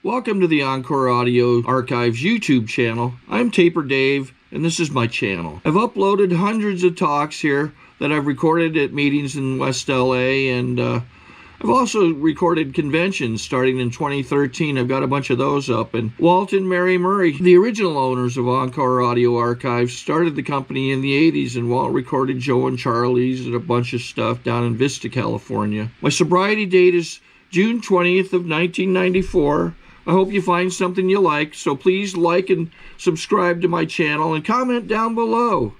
Welcome to the Encore Audio Archives YouTube channel. I'm Taper Dave, and this is my channel. I've uploaded hundreds of talks here that I've recorded at meetings in West LA, and I've also recorded conventions starting in 2013. I've got a bunch of those up. And Walt and Mary Murray, the original owners of Encore Audio Archives, started the company in the 80s, and Walt recorded Joe and Charlie's and a bunch of stuff down in Vista, California. My sobriety date is June 20th of 1994. I hope you find something you like, so please like and subscribe to my channel and comment down below.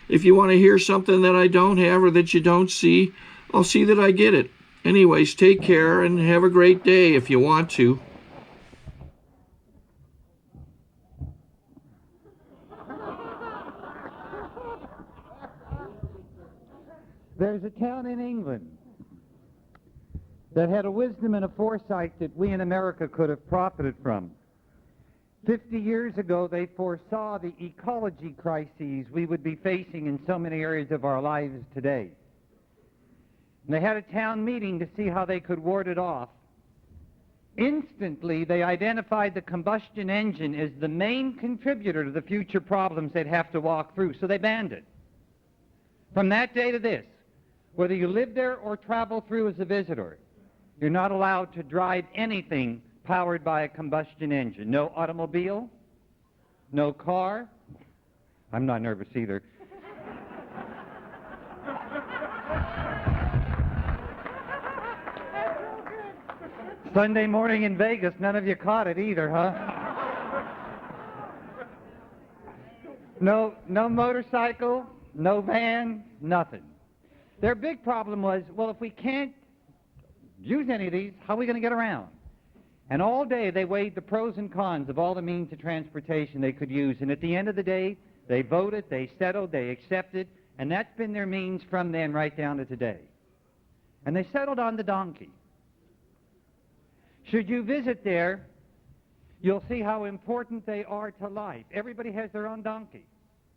If you want to hear something that I don't have or that you don't see, I'll see that I get it. Anyways, take care and have a great day if you want to. There's a town in England that had a wisdom and a foresight that we in America could have profited from. 50 years ago, they foresaw the ecology crises we would be facing in so many areas of our lives today. And they had a town meeting to see how they could ward it off. Instantly, they identified the combustion engine as the main contributor to the future problems they'd have to walk through, so they banned it. From that day to this, whether you live there or travel through as a visitor, you're not allowed to drive anything powered by a combustion engine. No automobile, no car. I'm not nervous either. Sunday morning in Vegas, none of you caught it either, huh? No motorcycle, no van, nothing. Their big problem was, well, if we can't use any of these, how are we going to get around? And all day they weighed the pros and cons of all the means of transportation they could use. And at the end of the day, they voted, they settled, they accepted, and that's been their means from then right down to today. And they settled on the donkey. Should you visit there, you'll see how important they are to life. Everybody has their own donkey.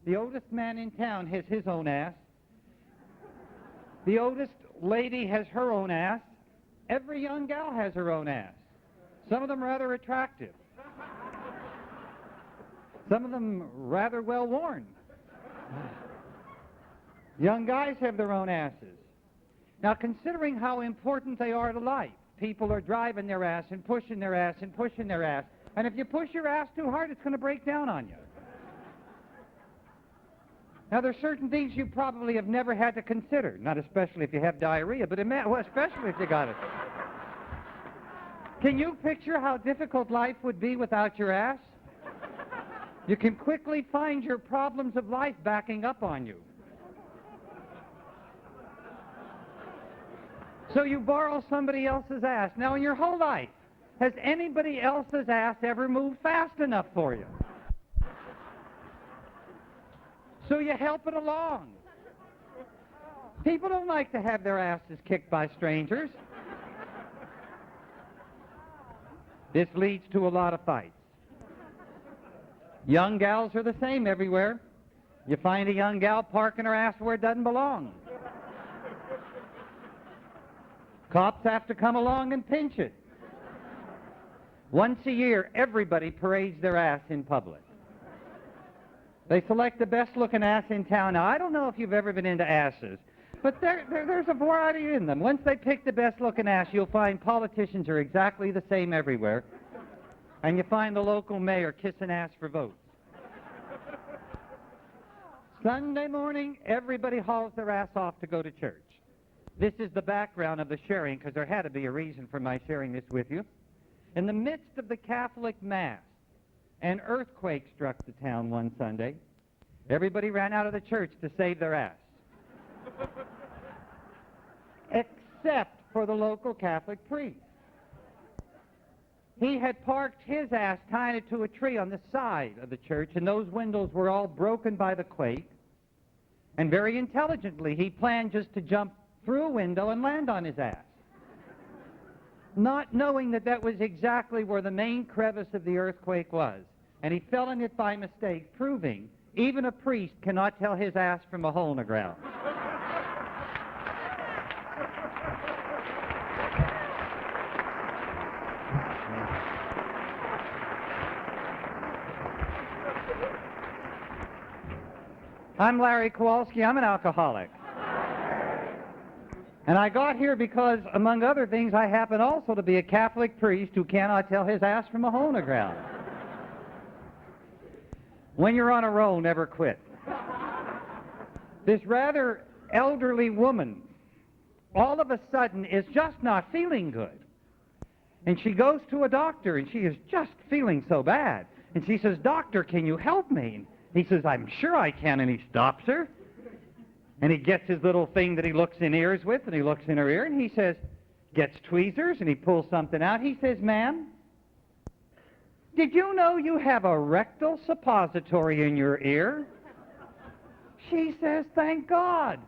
The oldest man in town has his own ass. The oldest lady has her own ass. Every young gal has her own ass. Some of them rather attractive. Some of them rather well worn. Young guys have their own asses. Now, considering how important they are to life, people are driving their ass and pushing their ass and pushing their ass. And if you push your ass too hard, it's going to break down on you. Now, there are certain things you probably have never had to consider, not especially if you have diarrhea, but especially if you got it. Can you picture how difficult life would be without your ass? You can quickly find your problems of life backing up on you. So you borrow somebody else's ass. Now, in your whole life, has anybody else's ass ever moved fast enough for you? So you help it along. People don't like to have their asses kicked by strangers. This leads to a lot of fights. Young gals are the same everywhere. You find a young gal parking her ass where it doesn't belong. Cops have to come along and pinch it. Once a year, everybody parades their ass in public. They select the best-looking ass in town. Now, I don't know if you've ever been into asses, but there's a variety in them. Once they pick the best-looking ass, you'll find politicians are exactly the same everywhere, and you find the local mayor kissing ass for votes. Sunday morning, everybody hauls their ass off to go to church. This is the background of the sharing, because there had to be a reason for my sharing this with you. In the midst of the Catholic Mass, an earthquake struck the town one Sunday. Everybody ran out of the church to save their ass. Except for the local Catholic priest. He had parked his ass, tying it to a tree on the side of the church, and those windows were all broken by the quake. And very intelligently, he planned just to jump through a window and land on his ass, not knowing that that was exactly where the main crevice of the earthquake was. And he fell in it by mistake, proving even a priest cannot tell his ass from a hole in the ground. I'm Larry Kowalski. I'm an alcoholic. And I got here because, among other things, I happen also to be a Catholic priest who cannot tell his ass from a hole in the ground. When you're on a roll, never quit. This rather elderly woman, all of a sudden, is just not feeling good. And she goes to a doctor, and she is just feeling so bad. And she says, "Doctor, can you help me?" And he says, "I'm sure I can." And he stops her. And he gets his little thing that he looks in ears with, and he looks in her ear, and he says, gets tweezers, and he pulls something out. He says, "Ma'am, did you know you have a rectal suppository in your ear?" She says, "Thank God."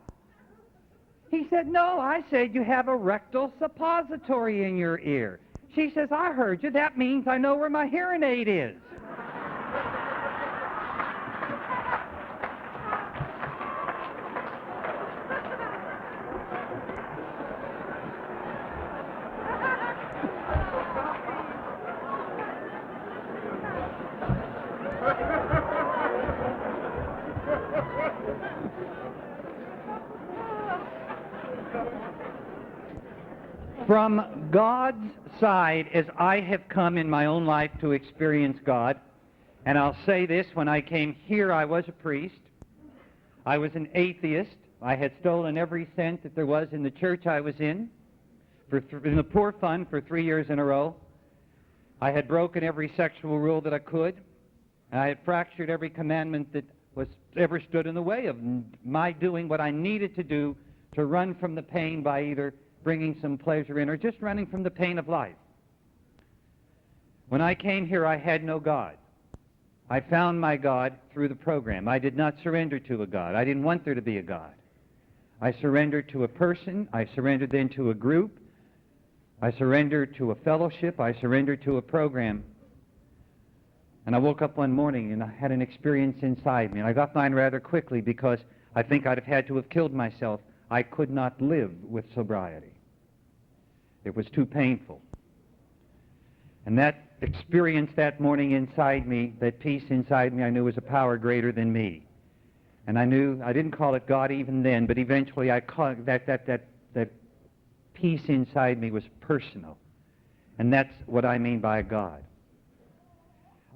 He said, "No, I said you have a rectal suppository in your ear." She says, "I heard you. That means I know where my hearing aid is." From God's side, as I have come in my own life to experience God, and I'll say this, when I came here I was a priest, I was an atheist, I had stolen every cent that there was in the church I was in the poor fund for 3 years in a row. I had broken every sexual rule that I could, and I had fractured every commandment that was ever stood in the way of my doing what I needed to do to run from the pain by either bringing some pleasure in or just running from the pain of life. When I came here, I had no God. I found my God through the program. I did not surrender to a God. I didn't want there to be a God. I surrendered to a person. I surrendered then to a group. I surrendered to a fellowship. I surrendered to a program. And I woke up one morning and I had an experience inside me. And I got mine rather quickly because I think I'd have had to have killed myself. I could not live with sobriety. It was too painful. And that experience that morning inside me, that peace inside me, I knew was a power greater than me. And I knew, I didn't call it God even then, but eventually I called that peace inside me was personal. And that's what I mean by God.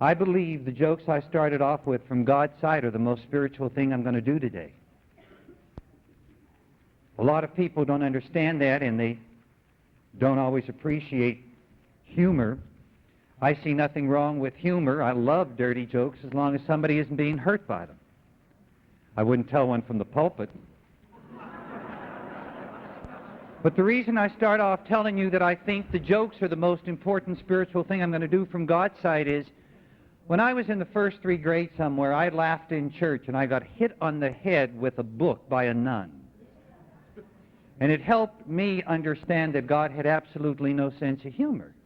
I believe the jokes I started off with from God's side are the most spiritual thing I'm going to do today. A lot of people don't understand that, and they don't always appreciate humor. I see nothing wrong with humor. I love dirty jokes as long as somebody isn't being hurt by them. I wouldn't tell one from the pulpit. But the reason I start off telling you that I think the jokes are the most important spiritual thing I'm going to do from God's side is, when I was in the first 3 grades somewhere, I laughed in church and I got hit on the head with a book by a nun. And it helped me understand that God had absolutely no sense of humor.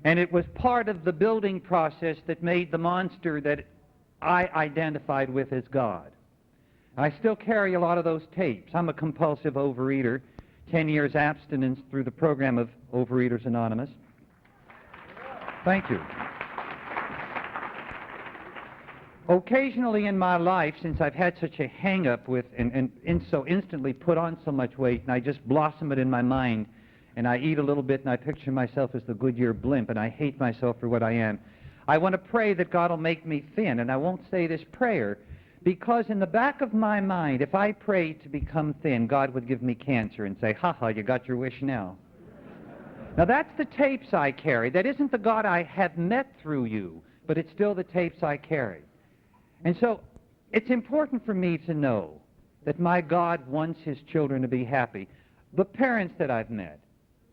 And it was part of the building process that made the monster that I identified with as God. I still carry a lot of those tapes. I'm a compulsive overeater, 10 years abstinence through the program of Overeaters Anonymous. Thank you. Occasionally in my life, since I've had such a hang-up with and so instantly put on so much weight, and I just blossom it in my mind, and I eat a little bit, and I picture myself as the Goodyear blimp, and I hate myself for what I am, I want to pray that God will make me thin, and I won't say this prayer, because in the back of my mind, if I prayed to become thin, God would give me cancer and say, "Ha ha, you got your wish now." Now that's the tapes I carry. That isn't the God I have met through you, but it's still the tapes I carry. And so it's important for me to know that my God wants his children to be happy. The parents that I've met,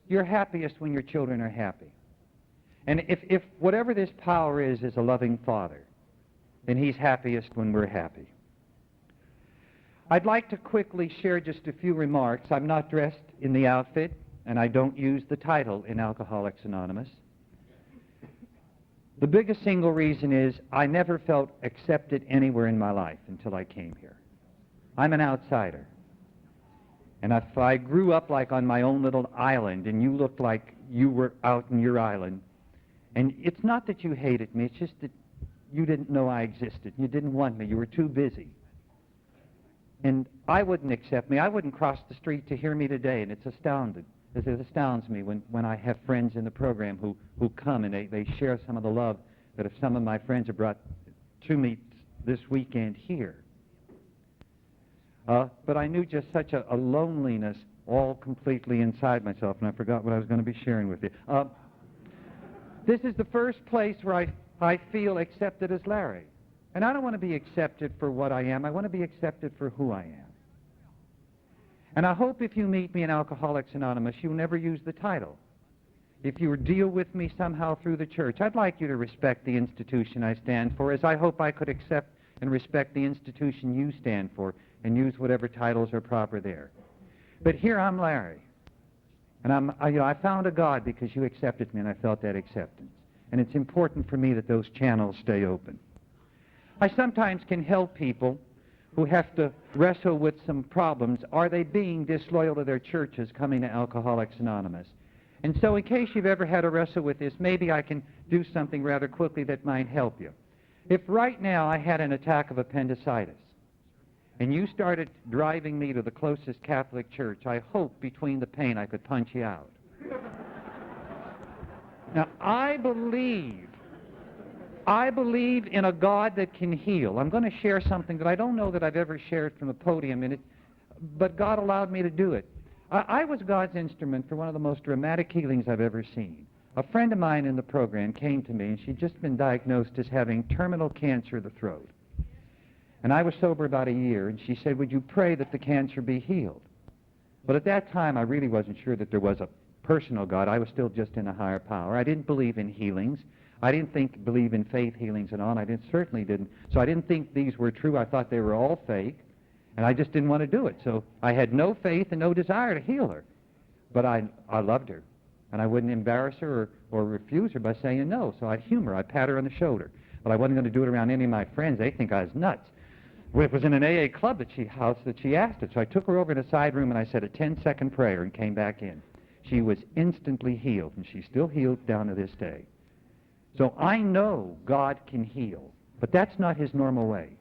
you're happiest when your children are happy. And if whatever this power is a loving father, then he's happiest when we're happy. I'd like to quickly share just a few remarks. I'm not dressed in the outfit, and I don't use the title in Alcoholics Anonymous. The biggest single reason is I never felt accepted anywhere in my life until I came here. I'm an outsider. And if I grew up like on my own little island and you looked like you were out in your island, and it's not that you hated me, it's just that you didn't know I existed. You didn't want me. You were too busy. And I wouldn't accept me. I wouldn't cross the street to hear me today, and it astounds me when I have friends in the program who come and they share some of the love that some of my friends have brought to me this weekend here. But I knew just such a loneliness all completely inside myself, and I forgot what I was going to be sharing with you. This is the first place where I feel accepted as Larry. And I don't want to be accepted for what I am. I want to be accepted for who I am. And I hope if you meet me in Alcoholics Anonymous, you'll never use the title. If you deal with me somehow through the church, I'd like you to respect the institution I stand for, as I hope I could accept and respect the institution you stand for and use whatever titles are proper there. But here I'm Larry. And I found a God because you accepted me, and I felt that acceptance. And it's important for me that those channels stay open. I sometimes can help people who have to wrestle with some problems. Are they being disloyal to their churches coming to Alcoholics Anonymous? And so in case you've ever had to wrestle with this, maybe I can do something rather quickly that might help you. If right now I had an attack of appendicitis, and you started driving me to the closest Catholic church, I hope between the pain I could punch you out. Now, I believe in a God that can heal. I'm going to share something that I don't know that I've ever shared from a podium, but God allowed me to do it. I was God's instrument for one of the most dramatic healings I've ever seen. A friend of mine in the program came to me, and she'd just been diagnosed as having terminal cancer of the throat. And I was sober about a year, and she said, would you pray that the cancer be healed? But at that time, I really wasn't sure that there was a personal God. I was still just in a higher power. I didn't believe in healings. I didn't believe in faith healings and all. Certainly didn't. So I didn't think these were true. I thought they were all fake, and I just didn't want to do it. So I had no faith and no desire to heal her. But I loved her, and I wouldn't embarrass her or refuse her by saying no. So I'd humor her. I'd pat her on the shoulder. But I wasn't going to do it around any of my friends. They think I was nuts. It was in an AA club that she asked it. So I took her over in a side room, and I said a 10-second prayer and came back in. She was instantly healed, and she's still healed down to this day. So I know God can heal, but that's not his normal way.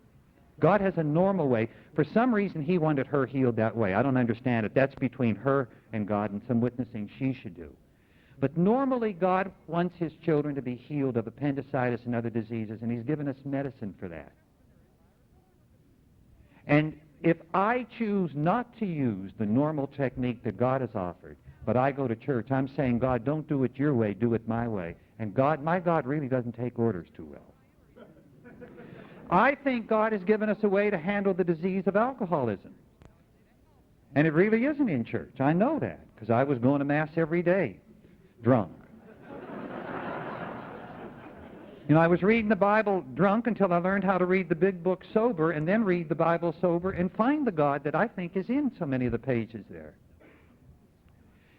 God has a normal way. For some reason, he wanted her healed that way. I don't understand it. That's between her and God and some witnessing she should do. But normally, God wants his children to be healed of appendicitis and other diseases, and he's given us medicine for that. And if I choose not to use the normal technique that God has offered, but I go to church, I'm saying, God, don't do it your way, do it my way. And my God really doesn't take orders too well. I think God has given us a way to handle the disease of alcoholism. And it really isn't in church. I know that, because I was going to Mass every day, drunk. I was reading the Bible drunk until I learned how to read the big book sober, and then read the Bible sober and find the God that I think is in so many of the pages there.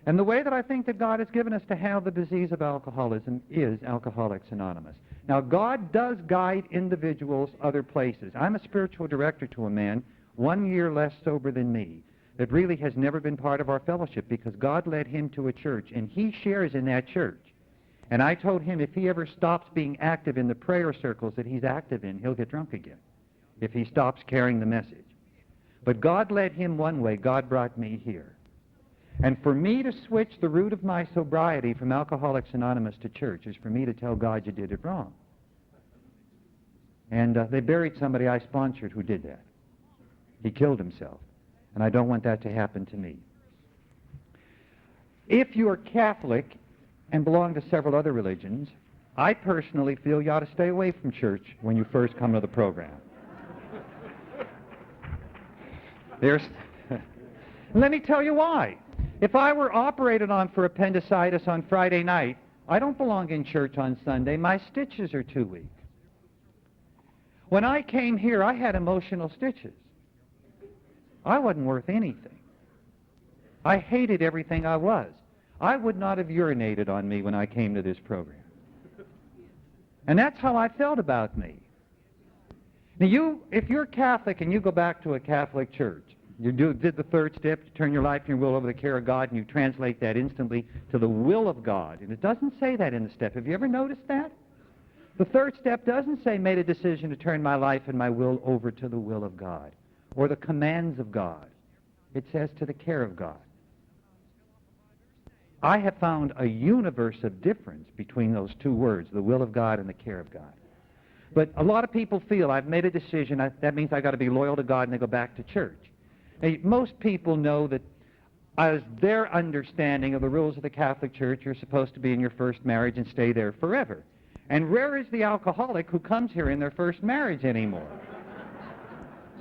And the way that I think that God has given us to handle the disease of alcoholism is Alcoholics Anonymous. Now, God does guide individuals other places. I'm a spiritual director to a man 1 year less sober than me that really has never been part of our fellowship, because God led him to a church, and he shares in that church. And I told him if he ever stops being active in the prayer circles that he's active in, he'll get drunk again if he stops carrying the message. But God led him one way. God brought me here. And for me to switch the root of my sobriety from Alcoholics Anonymous to church is for me to tell God you did it wrong. And they buried somebody I sponsored who did that. He killed himself. And I don't want that to happen to me. If you're Catholic and belong to several other religions, I personally feel you ought to stay away from church when you first come to the program. Let me tell you why. If I were operated on for appendicitis on Friday night, I don't belong in church on Sunday. My stitches are too weak. When I came here, I had emotional stitches. I wasn't worth anything. I hated everything I was. I would not have urinated on me when I came to this program. And that's how I felt about me. Now, if you're Catholic and you go back to a Catholic church, you did the third step, you turn your life and your will over to the care of God, and you translate that instantly to the will of God. And it doesn't say that in the step. Have you ever noticed that? The third step doesn't say made a decision to turn my life and my will over to the will of God or the commands of God. It says to the care of God. I have found a universe of difference between those two words, the will of God and the care of God. But a lot of people feel I've made a decision, that means I've got to be loyal to God and they go back to church. Now, most people know that as their understanding of the rules of the Catholic Church, you're supposed to be in your first marriage and stay there forever. And rare is the alcoholic who comes here in their first marriage anymore.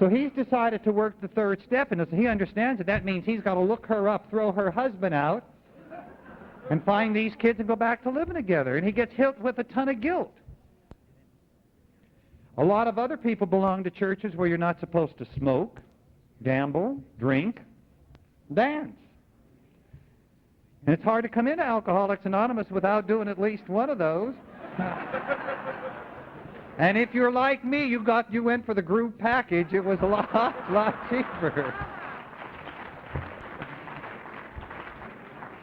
So he's decided to work the third step, and he understands that means he's got to look her up, throw her husband out, and find these kids and go back to living together. And he gets hit with a ton of guilt. A lot of other people belong to churches where you're not supposed to smoke, gamble, drink, dance. And it's hard to come into Alcoholics Anonymous without doing at least one of those. And if you're like me, you went for the group package. It was a lot cheaper.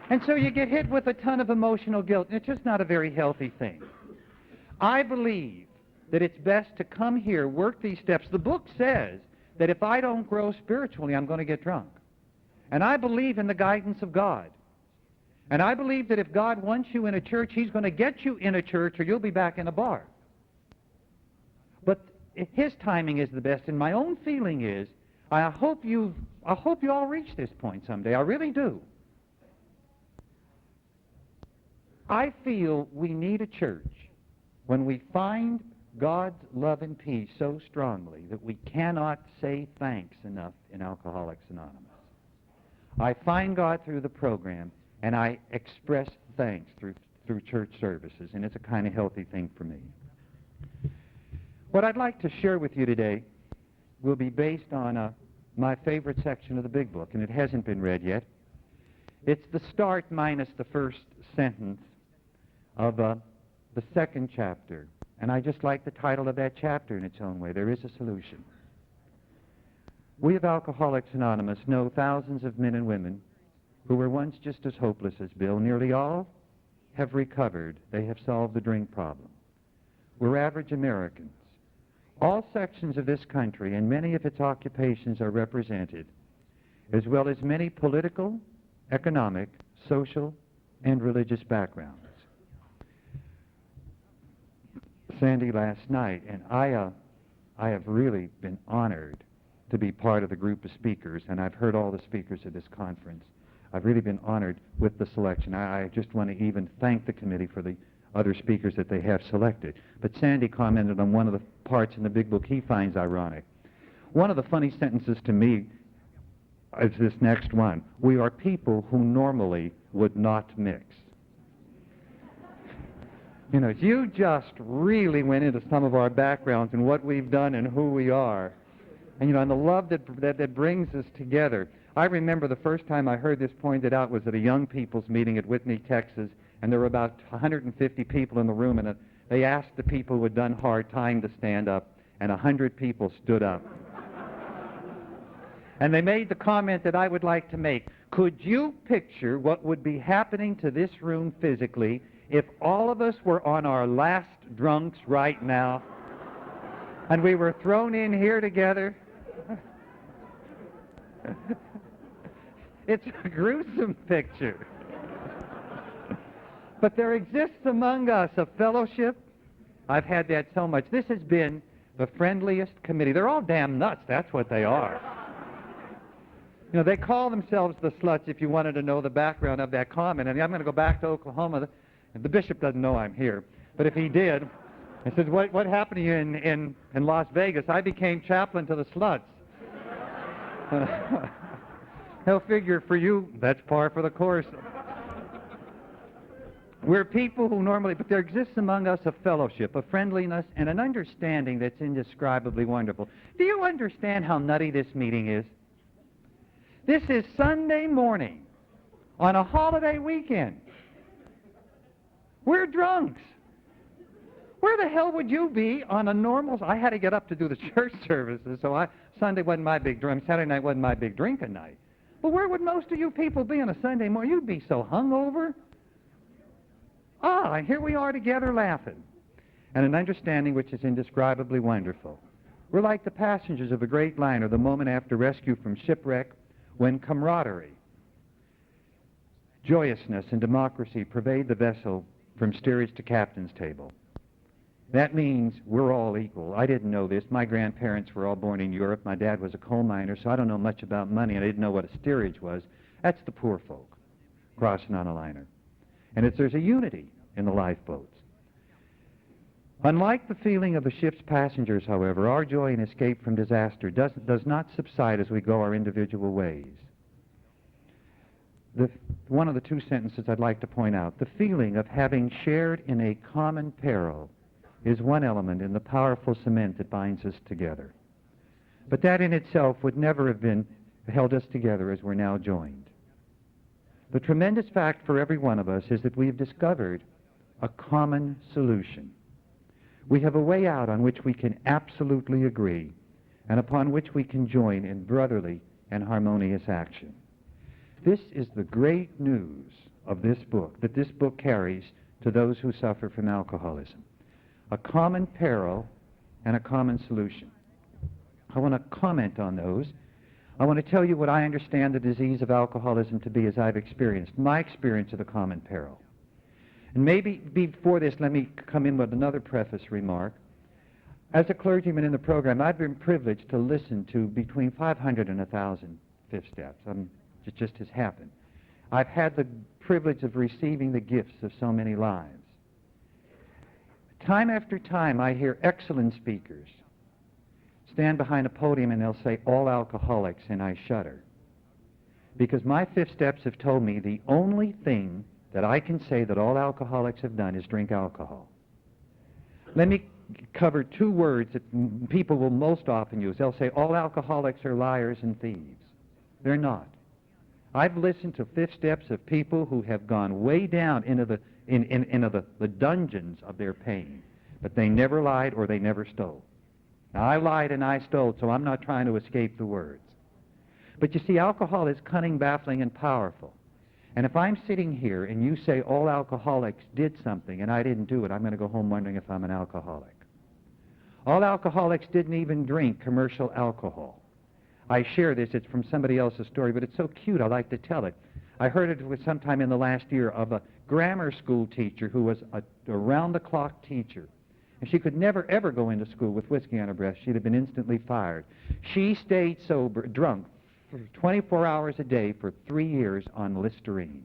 And so you get hit with a ton of emotional guilt. And it's just not a very healthy thing. I believe that it's best to come here, work these steps. The book says that if I don't grow spiritually, I'm going to get drunk. And I believe in the guidance of God. And I believe that if God wants you in a church, He's going to get you in a church or you'll be back in a bar. But His timing is the best, and my own feeling is, I hope you all reach this point someday. I really do. I feel we need a church when we find God's love and peace so strongly that we cannot say thanks enough in Alcoholics Anonymous. I find God through the program, and I express thanks through church services, and it's a kind of healthy thing for me. What I'd like to share with you today will be based on my favorite section of the Big Book, and it hasn't been read yet. It's the start minus the first sentence of the second chapter, and I just like the title of that chapter in its own way. There is a solution. We of Alcoholics Anonymous know thousands of men and women who were once just as hopeless as Bill. Nearly all have recovered. They have solved the drink problem. We're average Americans. All sections of this country and many of its occupations are represented, as well as many political, economic, social, and religious backgrounds. Sandy last night, and I have really been honored to be part of the group of speakers, and I've heard all the speakers at this conference. I've really been honored with the selection. I just want to even thank the committee for the other speakers that they have selected. But Sandy commented on one of the parts in the Big Book he finds ironic. One of the funny sentences to me is this next one. We are people who normally would not mix. You know, you just really went into some of our backgrounds and what we've done and who we are. And, you know, and the love that brings us together. I remember the first time I heard this pointed out was at a young people's meeting at Whitney, Texas, and there were about 150 people in the room, and they asked the people who had done hard time to stand up, and 100 people stood up. And they made the comment that I would like to make. Could you picture what would be happening to this room physically if all of us were on our last drunks right now, and we were thrown in here together? It's a gruesome picture. But there exists among us a fellowship. I've had that so much. This has been the friendliest committee. They're all damn nuts. That's what they are. You know, they call themselves the sluts, if you wanted to know the background of that comment. And I'm going to go back to Oklahoma. The bishop doesn't know I'm here. But if he did, he says, what happened to you in Las Vegas? I became chaplain to the sluts. He'll figure for you, that's par for the course. We're people who normally, but there exists among us a fellowship, a friendliness, and an understanding that's indescribably wonderful. Do you understand how nutty this meeting is? This is Sunday morning on a holiday weekend. We're drunks. Where the hell would you be on a normal... I had to get up to do the church services, so Sunday wasn't my big drink. Saturday night wasn't my big drinking night. But where would most of you people be on a Sunday morning? You'd be so hungover. And here we are together laughing. and an understanding which is indescribably wonderful. We're like the passengers of a great liner the moment after rescue from shipwreck, when camaraderie, joyousness, and democracy pervade the vessel from steerage to captain's table. That means we're all equal. I didn't know this. My grandparents were all born in Europe. My dad was a coal miner, so I don't know much about money, and I didn't know what a steerage was. That's the poor folk crossing on a liner. And there's a unity in the lifeboats. Unlike the feeling of the ship's passengers, however, our joy in escape from disaster does not subside as we go our individual ways. One of the two sentences I'd like to point out, the feeling of having shared in a common peril is one element in the powerful cement that binds us together. But that in itself would never have held us together as we're now joined. The tremendous fact for every one of us is that we've discovered a common solution. We have a way out on which we can absolutely agree and upon which we can join in brotherly and harmonious action. This is the great news of this book, that this book carries to those who suffer from alcoholism. A common peril and a common solution. I want to comment on those. I want to tell you what I understand the disease of alcoholism to be as I've experienced, my experience of the common peril. And maybe before this, let me come in with another preface remark. As a clergyman in the program, I've been privileged to listen to between 500 and 1,000 fifth steps. It just has happened. I've had the privilege of receiving the gifts of so many lives. Time after time, I hear excellent speakers stand behind a podium and they'll say, all alcoholics, and I shudder. Because my fifth steps have told me the only thing that I can say that all alcoholics have done is drink alcohol. Let me cover two words that people will most often use. They'll say, all alcoholics are liars and thieves. They're not. I've listened to fifth steps of people who have gone way down into the dungeons of their pain, but they never lied or they never stole. Now, I lied and I stole, so I'm not trying to escape the words. But you see, alcohol is cunning, baffling, and powerful. And if I'm sitting here and you say all alcoholics did something and I didn't do it, I'm going to go home wondering if I'm an alcoholic. All alcoholics didn't even drink commercial alcohol. I share this, it's from somebody else's story, but it's so cute, I like to tell it. I heard it sometime in the last year of a grammar school teacher who was a round-the-clock teacher. And she could never, ever go into school with whiskey on her breath. She'd have been instantly fired. She stayed sober, drunk, for 24 hours a day for 3 years on Listerine.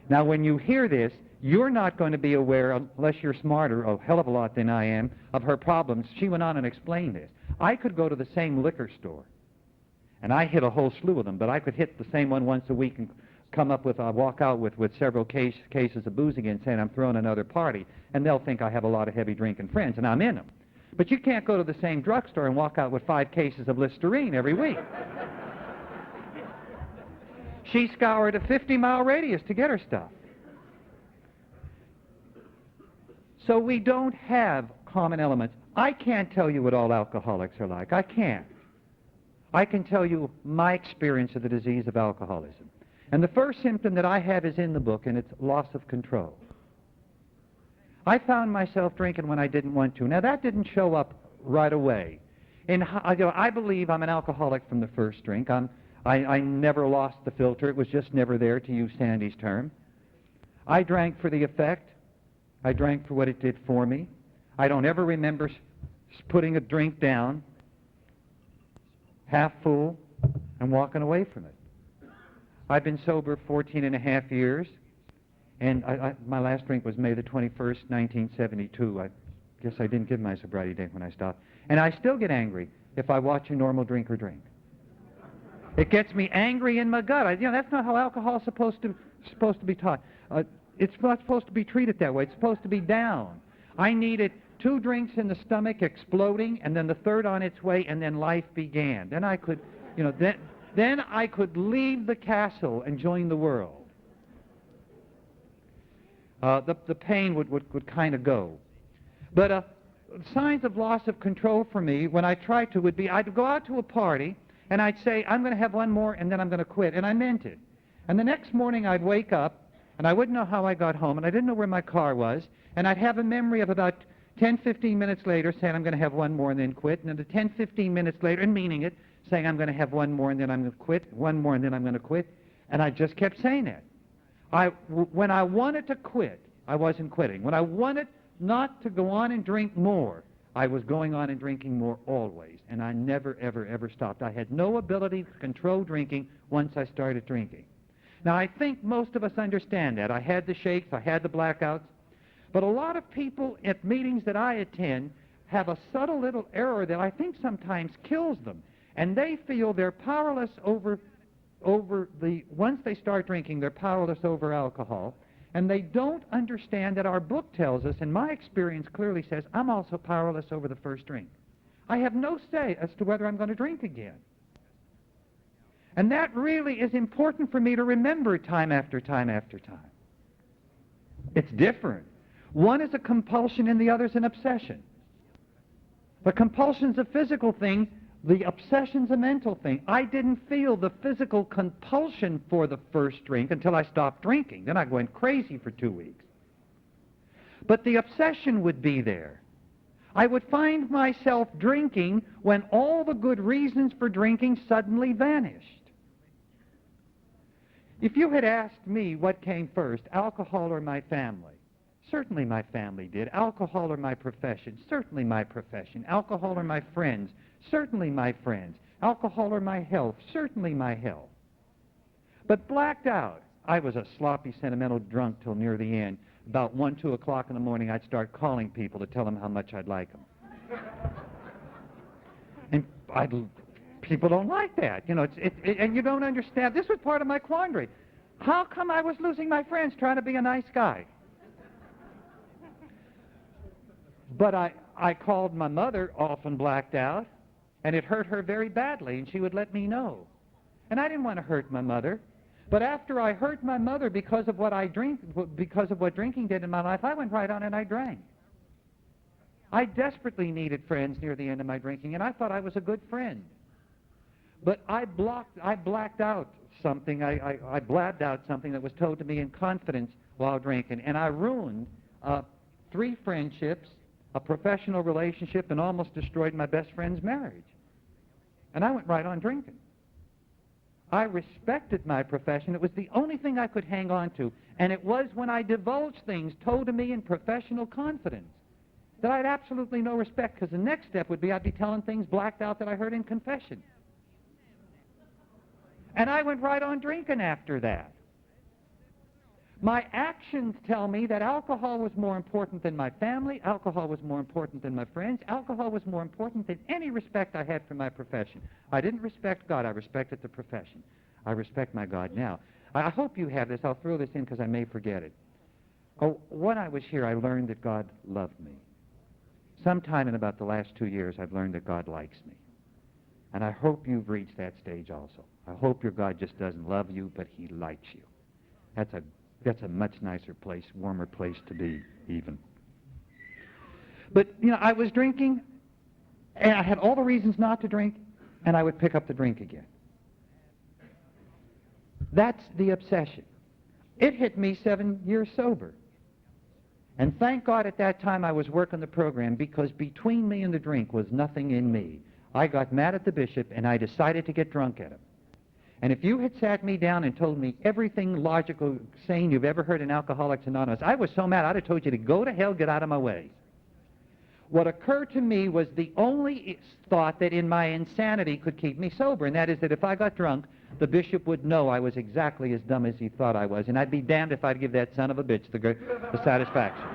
Now, when you hear this, you're not going to be aware, unless you're smarter a hell of a lot than I am, of her problems. She went on and explained this. I could go to the same liquor store, and I hit a whole slew of them, but I could hit the same one once a week and come up with, walk out with several cases of booze again, saying I'm throwing another party, and they'll think I have a lot of heavy drinking friends, and I'm in them. But you can't go to the same drugstore and walk out with 5 cases of Listerine every week. She scoured a 50-mile radius to get her stuff. So we don't have common elements. I can't tell you what all alcoholics are like. I can't. I can tell you my experience of the disease of alcoholism. And the first symptom that I have is in the book, and it's loss of control. I found myself drinking when I didn't want to. Now, that didn't show up right away. I believe I'm an alcoholic from the first drink. I never lost the filter. It was just never there, to use Sandy's term. I drank for the effect. I drank for what it did for me. I don't ever remember putting a drink down, half full, and walking away from it. I've been sober 14 and a half years, and my last drink was May the 21st, 1972. I guess I didn't give my sobriety date when I stopped. And I still get angry if I watch a normal drinker drink. It gets me angry in my gut. That's not how alcohol is supposed to be taught. It's not supposed to be treated that way. It's supposed to be down. I needed 2 drinks in the stomach exploding, and then the third on its way, and then life began. Then I could, then I could leave the castle and join the world. The pain would kind of go. But signs of loss of control for me, when I tried to, would be I'd go out to a party, and I'd say, I'm going to have one more, and then I'm going to quit. And I meant it. And the next morning I'd wake up, and I wouldn't know how I got home, and I didn't know where my car was, And I'd have a memory of about 10, 15 minutes later saying I'm going to have one more and then quit, and then 10, 15 minutes later, and meaning it, saying I'm going to have one more and then I'm going to quit, one more and then I'm going to quit. And I just kept saying that. When I wanted to quit, I wasn't quitting. When I wanted not to go on and drink more, I was going on and drinking more always, and I never, ever, ever stopped. I had no ability to control drinking once I started drinking. Now, I think most of us understand that. I had the shakes, I had the blackouts, but a lot of people at meetings that I attend have a subtle little error that I think sometimes kills them, and they feel they're powerless once they start drinking, they're powerless over alcohol. And they don't understand that our book tells us, and my experience clearly says, I'm also powerless over the first drink. I have no say as to whether I'm going to drink again. And that really is important for me to remember time after time after time. It's different. One is a compulsion and the other is an obsession. The compulsion's a physical thing. The obsession's a mental thing. I didn't feel the physical compulsion for the first drink until I stopped drinking. Then I went crazy for 2 weeks. But the obsession would be there. I would find myself drinking when all the good reasons for drinking suddenly vanished. If you had asked me what came first, alcohol or my family, certainly my family did. Alcohol or my profession, certainly my profession. Alcohol or my friends, certainly my friends. Alcohol or my health, certainly my health. But blacked out, I was a sloppy, sentimental drunk till near the end. About 1, 2 o'clock in the morning, I'd start calling people to tell them how much I'd like them. And people don't like that. You know, and you don't understand. This was part of my quandary. How come I was losing my friends trying to be a nice guy? But I called my mother, often blacked out, and it hurt her very badly, and she would let me know. And I didn't want to hurt my mother. But after I hurt my mother because of what drinking did in my life, I went right on and I drank. I desperately needed friends near the end of my drinking, and I thought I was a good friend. But I blacked out something. I blabbed out something that was told to me in confidence while drinking, and I ruined 3 friendships, a professional relationship, and almost destroyed my best friend's marriage. And I went right on drinking. I respected my profession. It was the only thing I could hang on to. And it was when I divulged things told to me in professional confidence that I had absolutely no respect, because the next step would be I'd be telling things blacked out that I heard in confession. And I went right on drinking after that. My actions tell me that alcohol was more important than my family, alcohol was more important than my friends, alcohol was more important than any respect I had for my profession. I didn't respect God, I respected the profession. I respect my God now. I hope you have this. I'll throw this in because I may forget it. Oh, when I was here, I learned that God loved me. Sometime in about the last 2 years, I've learned that God likes me. And I hope you've reached that stage also. I hope your God just doesn't love you, but he likes you. That's a much nicer place, warmer place to be, even. But, you know, I was drinking, and I had all the reasons not to drink, and I would pick up the drink again. That's the obsession. It hit me 7 years sober. And thank God at that time I was working the program, because between me and the drink was nothing in me. I got mad at the bishop, and I decided to get drunk at him. And if you had sat me down and told me everything logical, sane you've ever heard in Alcoholics Anonymous, I was so mad I'd have told you to go to hell, get out of my way. What occurred to me was the only thought that in my insanity could keep me sober, and that is that if I got drunk, the bishop would know I was exactly as dumb as he thought I was, and I'd be damned if I'd give that son of a bitch the satisfaction.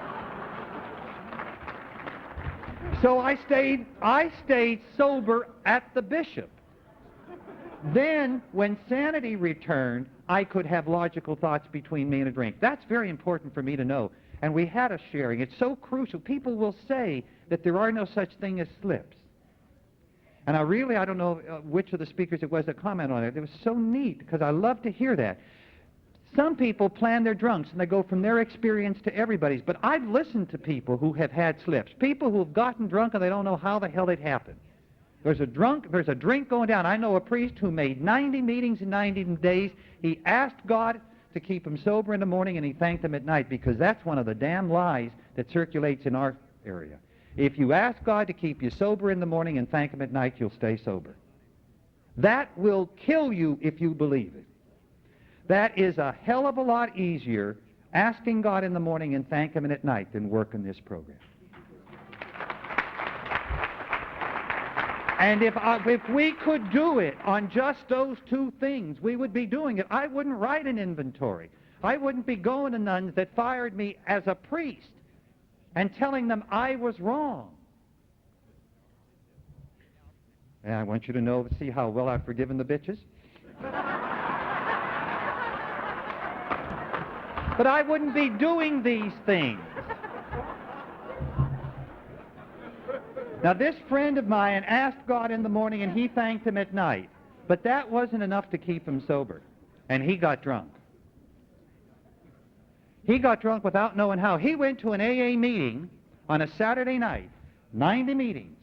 So I stayed sober at the bishop. Then, when sanity returned, I could have logical thoughts between me and a drink. That's very important for me to know. And we had a sharing. It's so crucial. People will say that there are no such thing as slips. And I don't know which of the speakers it was that commented on it. It was so neat, because I love to hear that. Some people plan their drunks, and they go from their experience to everybody's. But I've listened to people who have had slips, people who have gotten drunk and they don't know how the hell it happened. There's a drink going down. I know a priest who made 90 meetings in 90 days. He asked God to keep him sober in the morning, and he thanked him at night, because that's one of the damn lies that circulates in our area. If you ask God to keep you sober in the morning and thank Him at night, you'll stay sober. That will kill you if you believe it. That is a hell of a lot easier asking God in the morning and thank Him at night than working this program. And if we could do it on just those two things, we would be doing it. I wouldn't write an inventory. I wouldn't be going to nuns that fired me as a priest and telling them I was wrong. And I want you to know, see how well I've forgiven the bitches. But I wouldn't be doing these things. Now, this friend of mine asked God in the morning and he thanked Him at night. But that wasn't enough to keep him sober. And he got drunk. He got drunk without knowing how. He went to an AA meeting on a Saturday night, 90 meetings,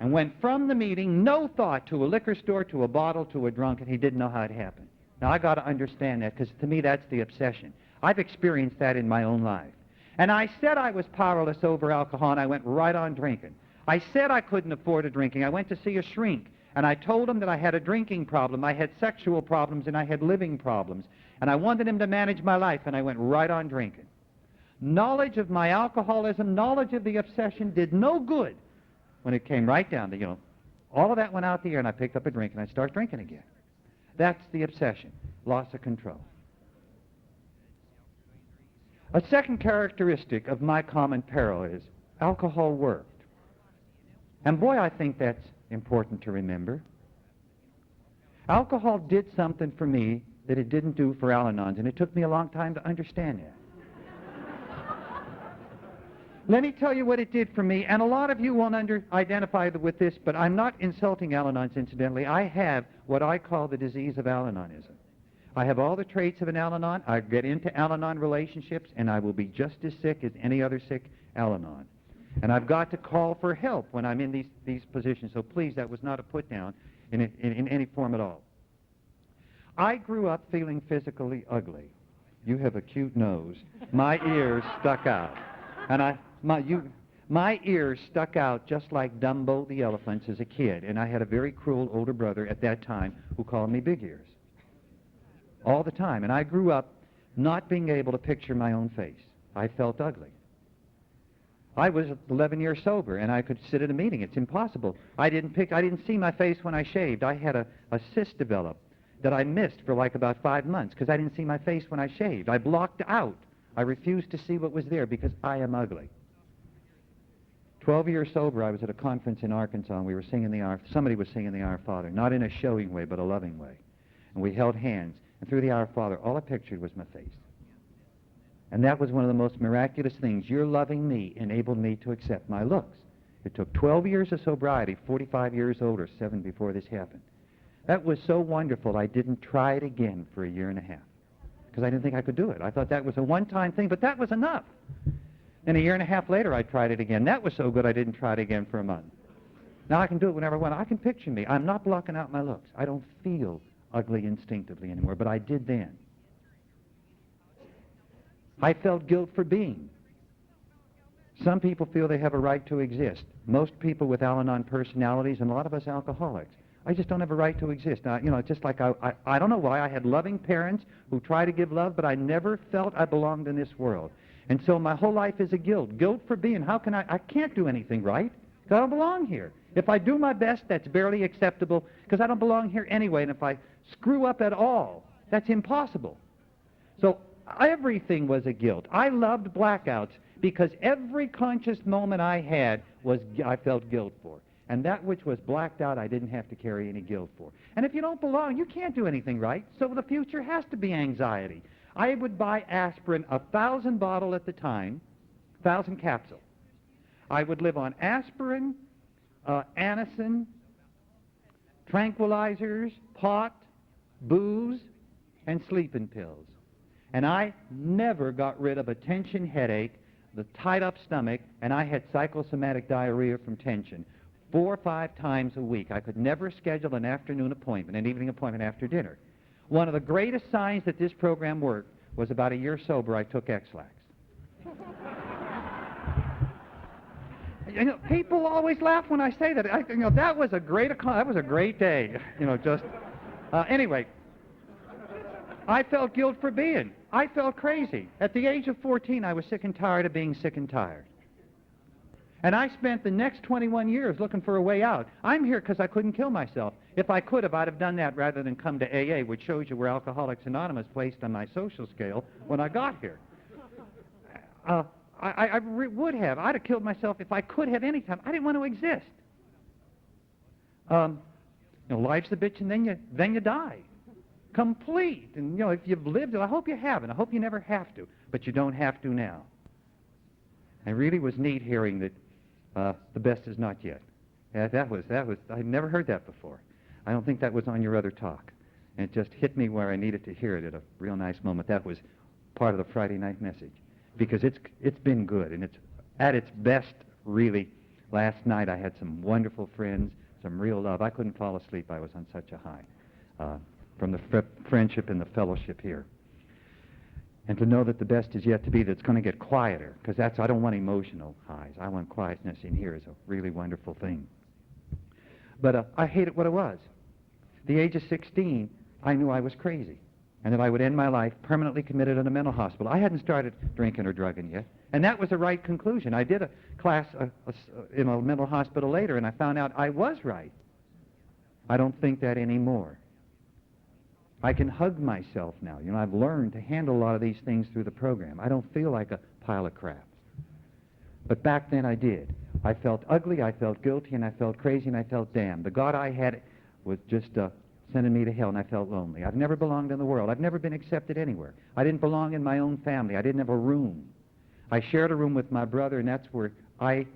and went from the meeting, no thought, to a liquor store, to a bottle, to a drunk, and he didn't know how it happened. Now, I got to understand that, because to me that's the obsession. I've experienced that in my own life. And I said I was powerless over alcohol, and I went right on drinking. I said I couldn't afford a drinking. I went to see a shrink, and I told him that I had a drinking problem, I had sexual problems, and I had living problems. And I wanted him to manage my life, and I went right on drinking. Knowledge of my alcoholism, knowledge of the obsession did no good when it came right down to, all of that went out the air, and I picked up a drink, and I started drinking again. That's the obsession, loss of control. A second characteristic of my common peril is alcohol worked. And boy, I think that's important to remember. Alcohol did something for me that it didn't do for Al-Anons, and it took me a long time to understand that. Let me tell you what it did for me, and a lot of you won't identify with this, but I'm not insulting Al-Anons, incidentally. I have what I call the disease of Al-Anonism. I have all the traits of an Al-Anon. I get into Al-Anon relationships, and I will be just as sick as any other sick Al-Anon. And I've got to call for help when I'm in these positions, so please, that was not a put-down in any form at all. I grew up feeling physically ugly. You have a cute nose. My ears stuck out. And my ears stuck out just like Dumbo the elephant's as a kid, and I had a very cruel older brother at that time who called me Big Ears. All the time. And I grew up not being able to picture my own face. I felt ugly. I was 11 years sober, and I could sit at a meeting. It's impossible. I didn't see my face when I shaved. I had a cyst develop that I missed for like about 5 months because I didn't see my face when I shaved. I blocked out. I refused to see what was there because I am ugly. 12 years sober, I was at a conference in Arkansas, and we were singing somebody was singing the Our Father, not in a showing way, but a loving way. And we held hands, and through the Our Father, all I pictured was my face. And that was one of the most miraculous things. Your loving me enabled me to accept my looks. It took 12 years of sobriety, 45 years older, 7 before this happened. That was so wonderful, I didn't try it again for a year and a half because I didn't think I could do it. I thought that was a one-time thing, but that was enough. Then a year and a half later, I tried it again. That was so good, I didn't try it again for a month. Now I can do it whenever I want. I can picture me. I'm not blocking out my looks. I don't feel ugly instinctively anymore, but I did then. I felt guilt for being. Some people feel they have a right to exist. Most people with Al-Anon personalities, and a lot of us alcoholics, I just don't have a right to exist. Now, it's just like I don't know why. I had loving parents who try to give love, but I never felt I belonged in this world. And so my whole life is a guilt. Guilt for being. How can I can't do anything right because I don't belong here. If I do my best, that's barely acceptable because I don't belong here anyway. And if I screw up at all, that's impossible. So everything was a guilt. I loved blackouts because every conscious moment I had I felt guilt for. And that which was blacked out, I didn't have to carry any guilt for. And if you don't belong, you can't do anything right. So the future has to be anxiety. I would buy aspirin, 1,000 bottle at the time, 1,000 capsule. I would live on aspirin, Anacin, tranquilizers, pot, booze, and sleeping pills. And I never got rid of a tension headache, the tied-up stomach, and I had psychosomatic diarrhea from tension 4 or 5 times a week. I could never schedule an afternoon appointment, an evening appointment after dinner. One of the greatest signs that this program worked was about a year sober, I took X-Lax. You know, people always laugh when I say that. That was a great day. Anyway, I felt guilt for being. I felt crazy. At the age of 14, I was sick and tired of being sick and tired. And I spent the next 21 years looking for a way out. I'm here because I couldn't kill myself. If I could have, I'd have done that rather than come to AA, which shows you where Alcoholics Anonymous placed on my social scale when I got here. I would have. I'd have killed myself if I could have any time. I didn't want to exist. Life's a bitch, and then you die. Complete. And, if you've lived it, I hope you haven't. I hope you never have to. But you don't have to now. It really was neat hearing that the best is not yet. That was, I'd never heard that before. I don't think that was on your other talk. And it just hit me where I needed to hear it at a real nice moment. That was part of the Friday night message. Because it's been good, and it's at its best, really. Last night I had some wonderful friends, some real love. I couldn't fall asleep. I was on such a high from the friendship and the fellowship here. And to know that the best is yet to be, that's going to get quieter, because I don't want emotional highs. I want quietness in here is a really wonderful thing. But I hated what it was. At the age of 16, I knew I was crazy, and that I would end my life permanently committed in a mental hospital. I hadn't started drinking or drugging yet, and that was the right conclusion. I did a class in a mental hospital later, and I found out I was right. I don't think that anymore. I can hug myself now. I've learned to handle a lot of these things through the program. I don't feel like a pile of crap. But back then I did. I felt ugly, I felt guilty, and I felt crazy, and I felt damned. The God I had was just sending me to hell, and I felt lonely. I've never belonged in the world. I've never been accepted anywhere. I didn't belong in my own family. I didn't have a room. I shared a room with my brother, and that's where I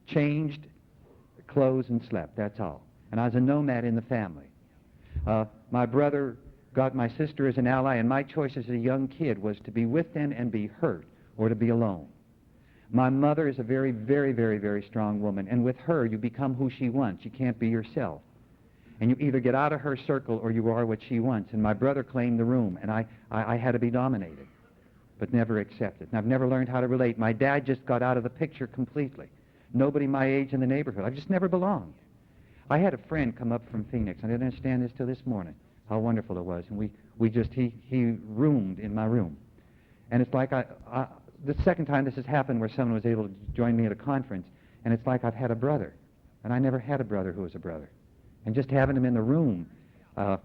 changed clothes and slept. That's all. And I was a nomad in the family. My brother got my sister as an ally, and my choice as a young kid was to be with them and be hurt, or to be alone. My mother is a very, very, very, very strong woman, and with her you become who she wants. You can't be yourself. And you either get out of her circle or you are what she wants. And my brother claimed the room, and I had to be dominated, but never accepted. And I've never learned how to relate. My dad just got out of the picture completely. Nobody my age in the neighborhood. I've just never belonged. I had a friend come up from Phoenix. I didn't understand this till this morning, how wonderful it was. And he roomed in my room. And it's like the second time this has happened where someone was able to join me at a conference, and it's like I've had a brother. And I never had a brother who was a brother. And just having him in the room was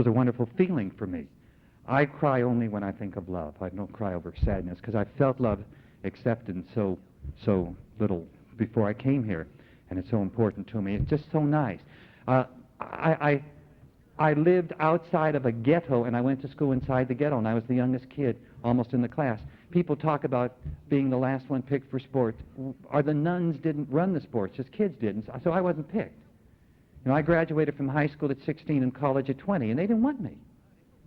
a wonderful feeling for me. I cry only when I think of love. I don't cry over sadness, because I felt love accepted so little before I came here, and it's so important to me. It's just so nice. I lived outside of a ghetto, and I went to school inside the ghetto, and I was the youngest kid almost in the class. People talk about being the last one picked for sports. The nuns didn't run the sports, just kids didn't, so I wasn't picked. I graduated from high school at 16 and college at 20, and they didn't want me.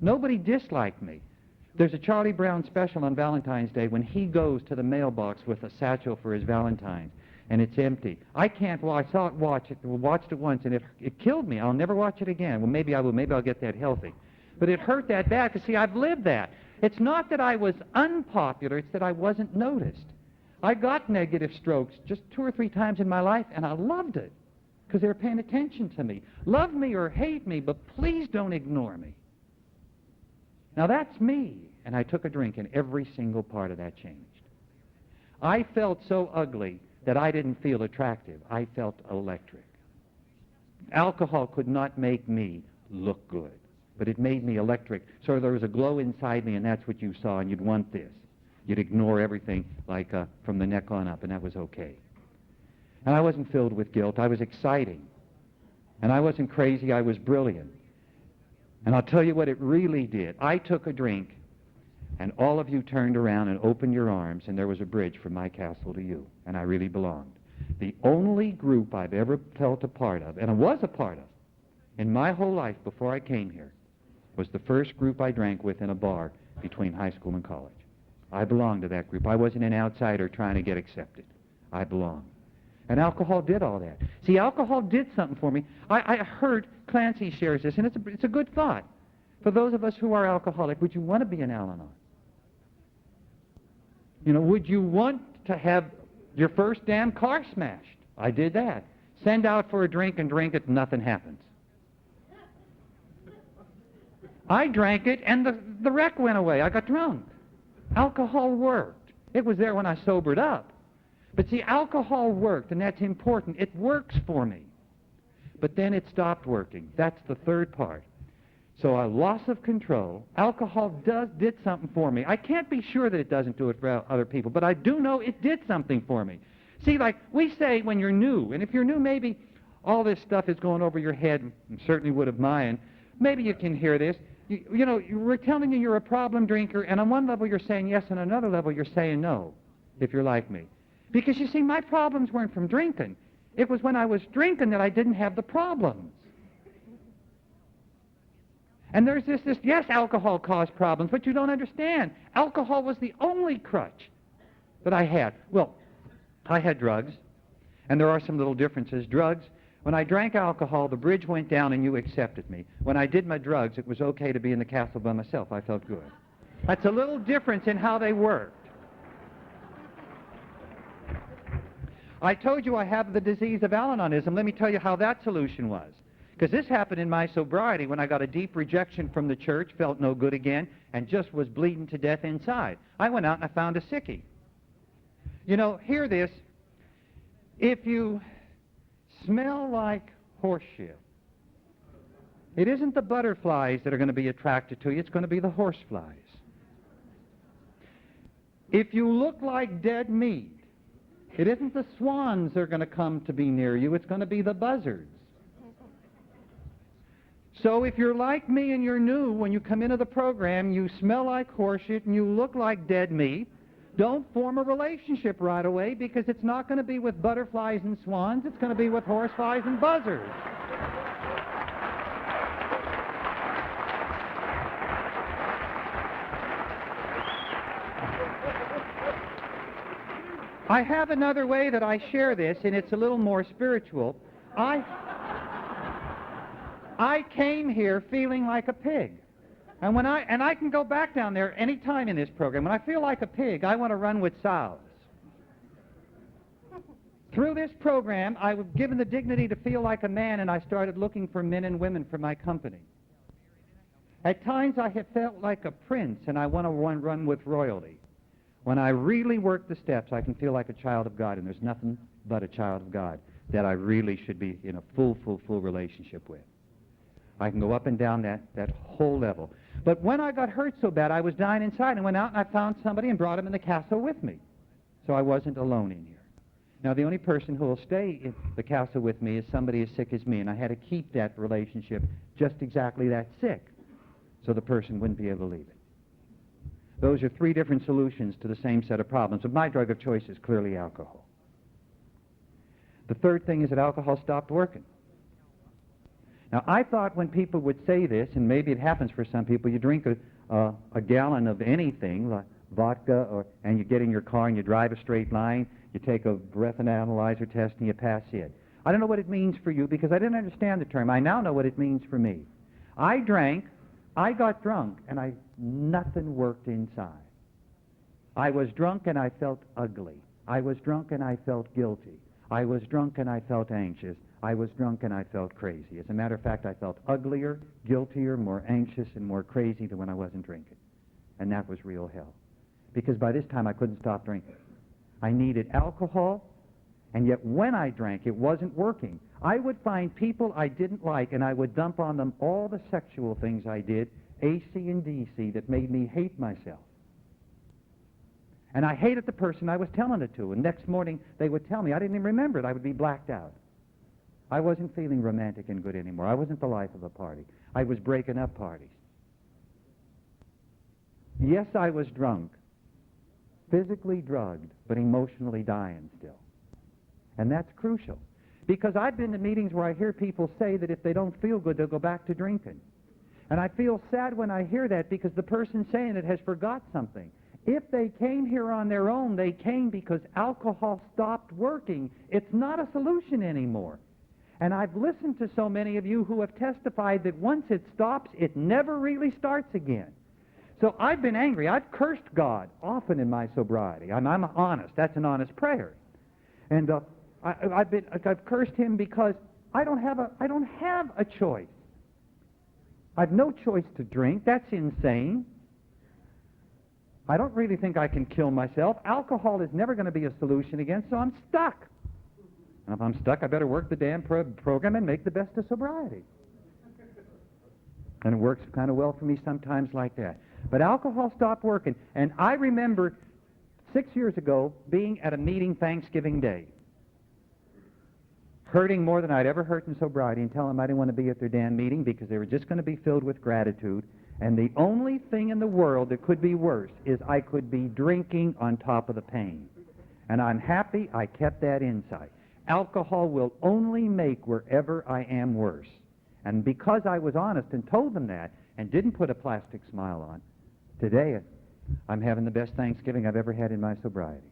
Nobody disliked me. There's a Charlie Brown special on Valentine's Day when he goes to the mailbox with a satchel for his Valentine's, and it's empty. I can't watch. I saw it, watched it once, and it killed me. I'll never watch it again. Well, maybe I will. Maybe I'll get that healthy. But it hurt that bad, because, see, I've lived that. It's not that I was unpopular. It's that I wasn't noticed. I got negative strokes just 2 or 3 times in my life, and I loved it, because they were paying attention to me. Love me or hate me, but please don't ignore me. Now, that's me. And I took a drink, and every single part of that changed. I felt so ugly that I didn't feel attractive. I felt electric. Alcohol could not make me look good, but it made me electric. So there was a glow inside me, and that's what you saw, and you'd want this. You'd ignore everything, like from the neck on up, and that was okay. And I wasn't filled with guilt. I was exciting. And I wasn't crazy. I was brilliant. And I'll tell you what it really did. I took a drink, and all of you turned around and opened your arms, and there was a bridge from my castle to you, and I really belonged. The only group I've ever felt a part of, and I was a part of, in my whole life before I came here, was the first group I drank with in a bar between high school and college. I belonged to that group. I wasn't an outsider trying to get accepted. I belonged. And alcohol did all that. See, alcohol did something for me. I heard Clancy shares this, and it's a good thought. For those of us who are alcoholic, would you want to be an Al-Anon? Would you want to have Your first damn car smashed. I did that. Send out for a drink and drink it, nothing happens. I drank it, and the wreck went away. I got drunk. Alcohol worked. It was there when I sobered up. But see, alcohol worked, and that's important. It works for me. But then it stopped working. That's the third part. So a loss of control. Alcohol did something for me. I can't be sure that it doesn't do it for other people, but I do know it did something for me. See, like we say when you're new, and if you're new, maybe all this stuff is going over your head, and certainly would have mine. Maybe you can hear this. You know, we're telling you you're a problem drinker, and on one level you're saying yes, and on another level you're saying no, if you're like me. Because, you see, my problems weren't from drinking. It was when I was drinking that I didn't have the problems. And there's this, yes, alcohol caused problems, but you don't understand. Alcohol was the only crutch that I had. Well, I had drugs, and there are some little differences. Drugs, when I drank alcohol, the bridge went down and you accepted me. When I did my drugs, it was okay to be in the castle by myself. I felt good. That's a little difference in how they worked. I told you I have the disease of Al-Anonism. Let me tell you how that solution was. Because this happened in my sobriety when I got a deep rejection from the church, felt no good again, and just was bleeding to death inside. I went out and I found a sickie. You know, hear this. If you smell like horse shit, it isn't the butterflies that are going to be attracted to you, it's going to be the horseflies. If you look like dead meat, it isn't the swans that are going to come to be near you, it's going to be the buzzards. So if you're like me and you're new, when you come into the program, you smell like horseshit and you look like dead meat, don't form a relationship right away, because it's not going to be with butterflies and swans, it's going to be with horseflies and buzzards. I have another way that I share this, and it's a little more spiritual. I came here feeling like a pig. And I can go back down there any time in this program. When I feel like a pig, I want to run with sows. Through this program, I was given the dignity to feel like a man, and I started looking for men and women for my company. At times, I have felt like a prince, and I want to run with royalty. When I really work the steps, I can feel like a child of God, and there's nothing but a child of God that I really should be in a full relationship with. I can go up and down that whole level. But when I got hurt so bad, I was dying inside, and went out and I found somebody and brought him in the castle with me. So I wasn't alone in here. Now, the only person who will stay in the castle with me is somebody as sick as me, and I had to keep that relationship just exactly that sick, so the person wouldn't be able to leave it. Those are three different solutions to the same set of problems, but my drug of choice is clearly alcohol. The third thing is that alcohol stopped working. Now, I thought when people would say this, and maybe it happens for some people, you drink a gallon of anything, like vodka, and you get in your car and you drive a straight line, you take a breath analyzer test and you pass it. I don't know what it means for you, because I didn't understand the term. I now know what it means for me. I drank, I got drunk, and nothing worked inside. I was drunk and I felt ugly. I was drunk and I felt guilty. I was drunk and I felt anxious. I was drunk and I felt crazy. As a matter of fact, I felt uglier, guiltier, more anxious, and more crazy than when I wasn't drinking. And that was real hell. Because by this time I couldn't stop drinking. I needed alcohol, and yet when I drank, it wasn't working. I would find people I didn't like, and I would dump on them all the sexual things I did, AC and DC, that made me hate myself. And I hated the person I was telling it to, and next morning they would tell me. I didn't even remember it. I would be blacked out. I wasn't feeling romantic and good anymore. I wasn't the life of a party. I was breaking up parties. Yes, I was drunk, physically drugged, but emotionally dying still. And that's crucial, because I've been to meetings where I hear people say that if they don't feel good, they'll go back to drinking. And I feel sad when I hear that, because the person saying it has forgot something. If they came here on their own, they came because alcohol stopped working. It's not a solution anymore. And I've listened to so many of you who have testified that once it stops, it never really starts again. So I've been angry. I've cursed God often in my sobriety. I'm honest. That's an honest prayer. And I've cursed him because I don't have a choice. I've no choice to drink. That's insane. I don't really think I can kill myself. Alcohol is never going to be a solution again, so I'm stuck. And if I'm stuck, I better work the damn program and make the best of sobriety. And it works kind of well for me sometimes like that. But alcohol stopped working. And I remember 6 years ago being at a meeting Thanksgiving Day, hurting more than I'd ever hurt in sobriety, and telling them I didn't want to be at their damn meeting because they were just going to be filled with gratitude. And the only thing in the world that could be worse is I could be drinking on top of the pain. And I'm happy I kept that insight. Alcohol will only make wherever I am worse. And because I was honest and told them that and didn't put a plastic smile on, today I'm having the best Thanksgiving I've ever had in my sobriety.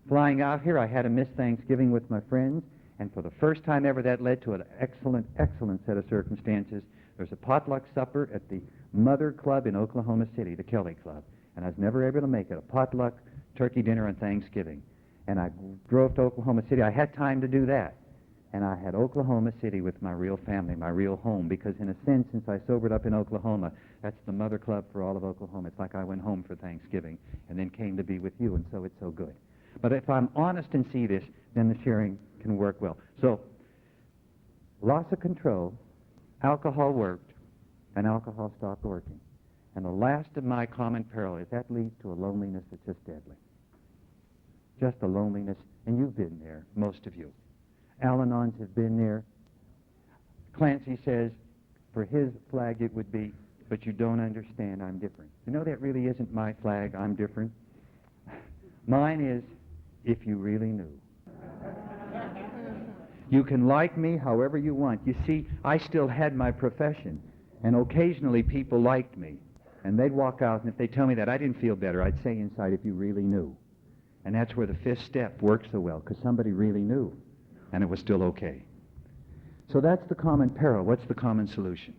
Flying out here, I had a miss Thanksgiving with my friends, and for the first time ever that led to an excellent, excellent set of circumstances. There's a potluck supper at the Mother Club in Oklahoma City, the Kelly Club, and I was never able to make it, a potluck turkey dinner on Thanksgiving. And I drove to Oklahoma City. I had time to do that. And I had Oklahoma City with my real family, my real home, because in a sense, since I sobered up in Oklahoma, that's the Mother Club for all of Oklahoma. It's like I went home for Thanksgiving and then came to be with you, and so it's so good. But if I'm honest and see this, then the sharing can work well. So, loss of control, alcohol worked, and alcohol stopped working. And the last of my common peril is that leads to a loneliness that's just deadly. Just a loneliness, and you've been there, most of you. Al-Anons have been there. Clancy says, for his flag it would be, but you don't understand, I'm different. You know, that really isn't my flag, I'm different. Mine is, if you really knew. You can like me however you want. You see, I still had my profession, and occasionally people liked me. And they'd walk out, and if they tell me that, I didn't feel better. I'd say inside, if you really knew. And that's where the fifth step works so well, because somebody really knew, and it was still okay. So that's the common peril. What's the common solution?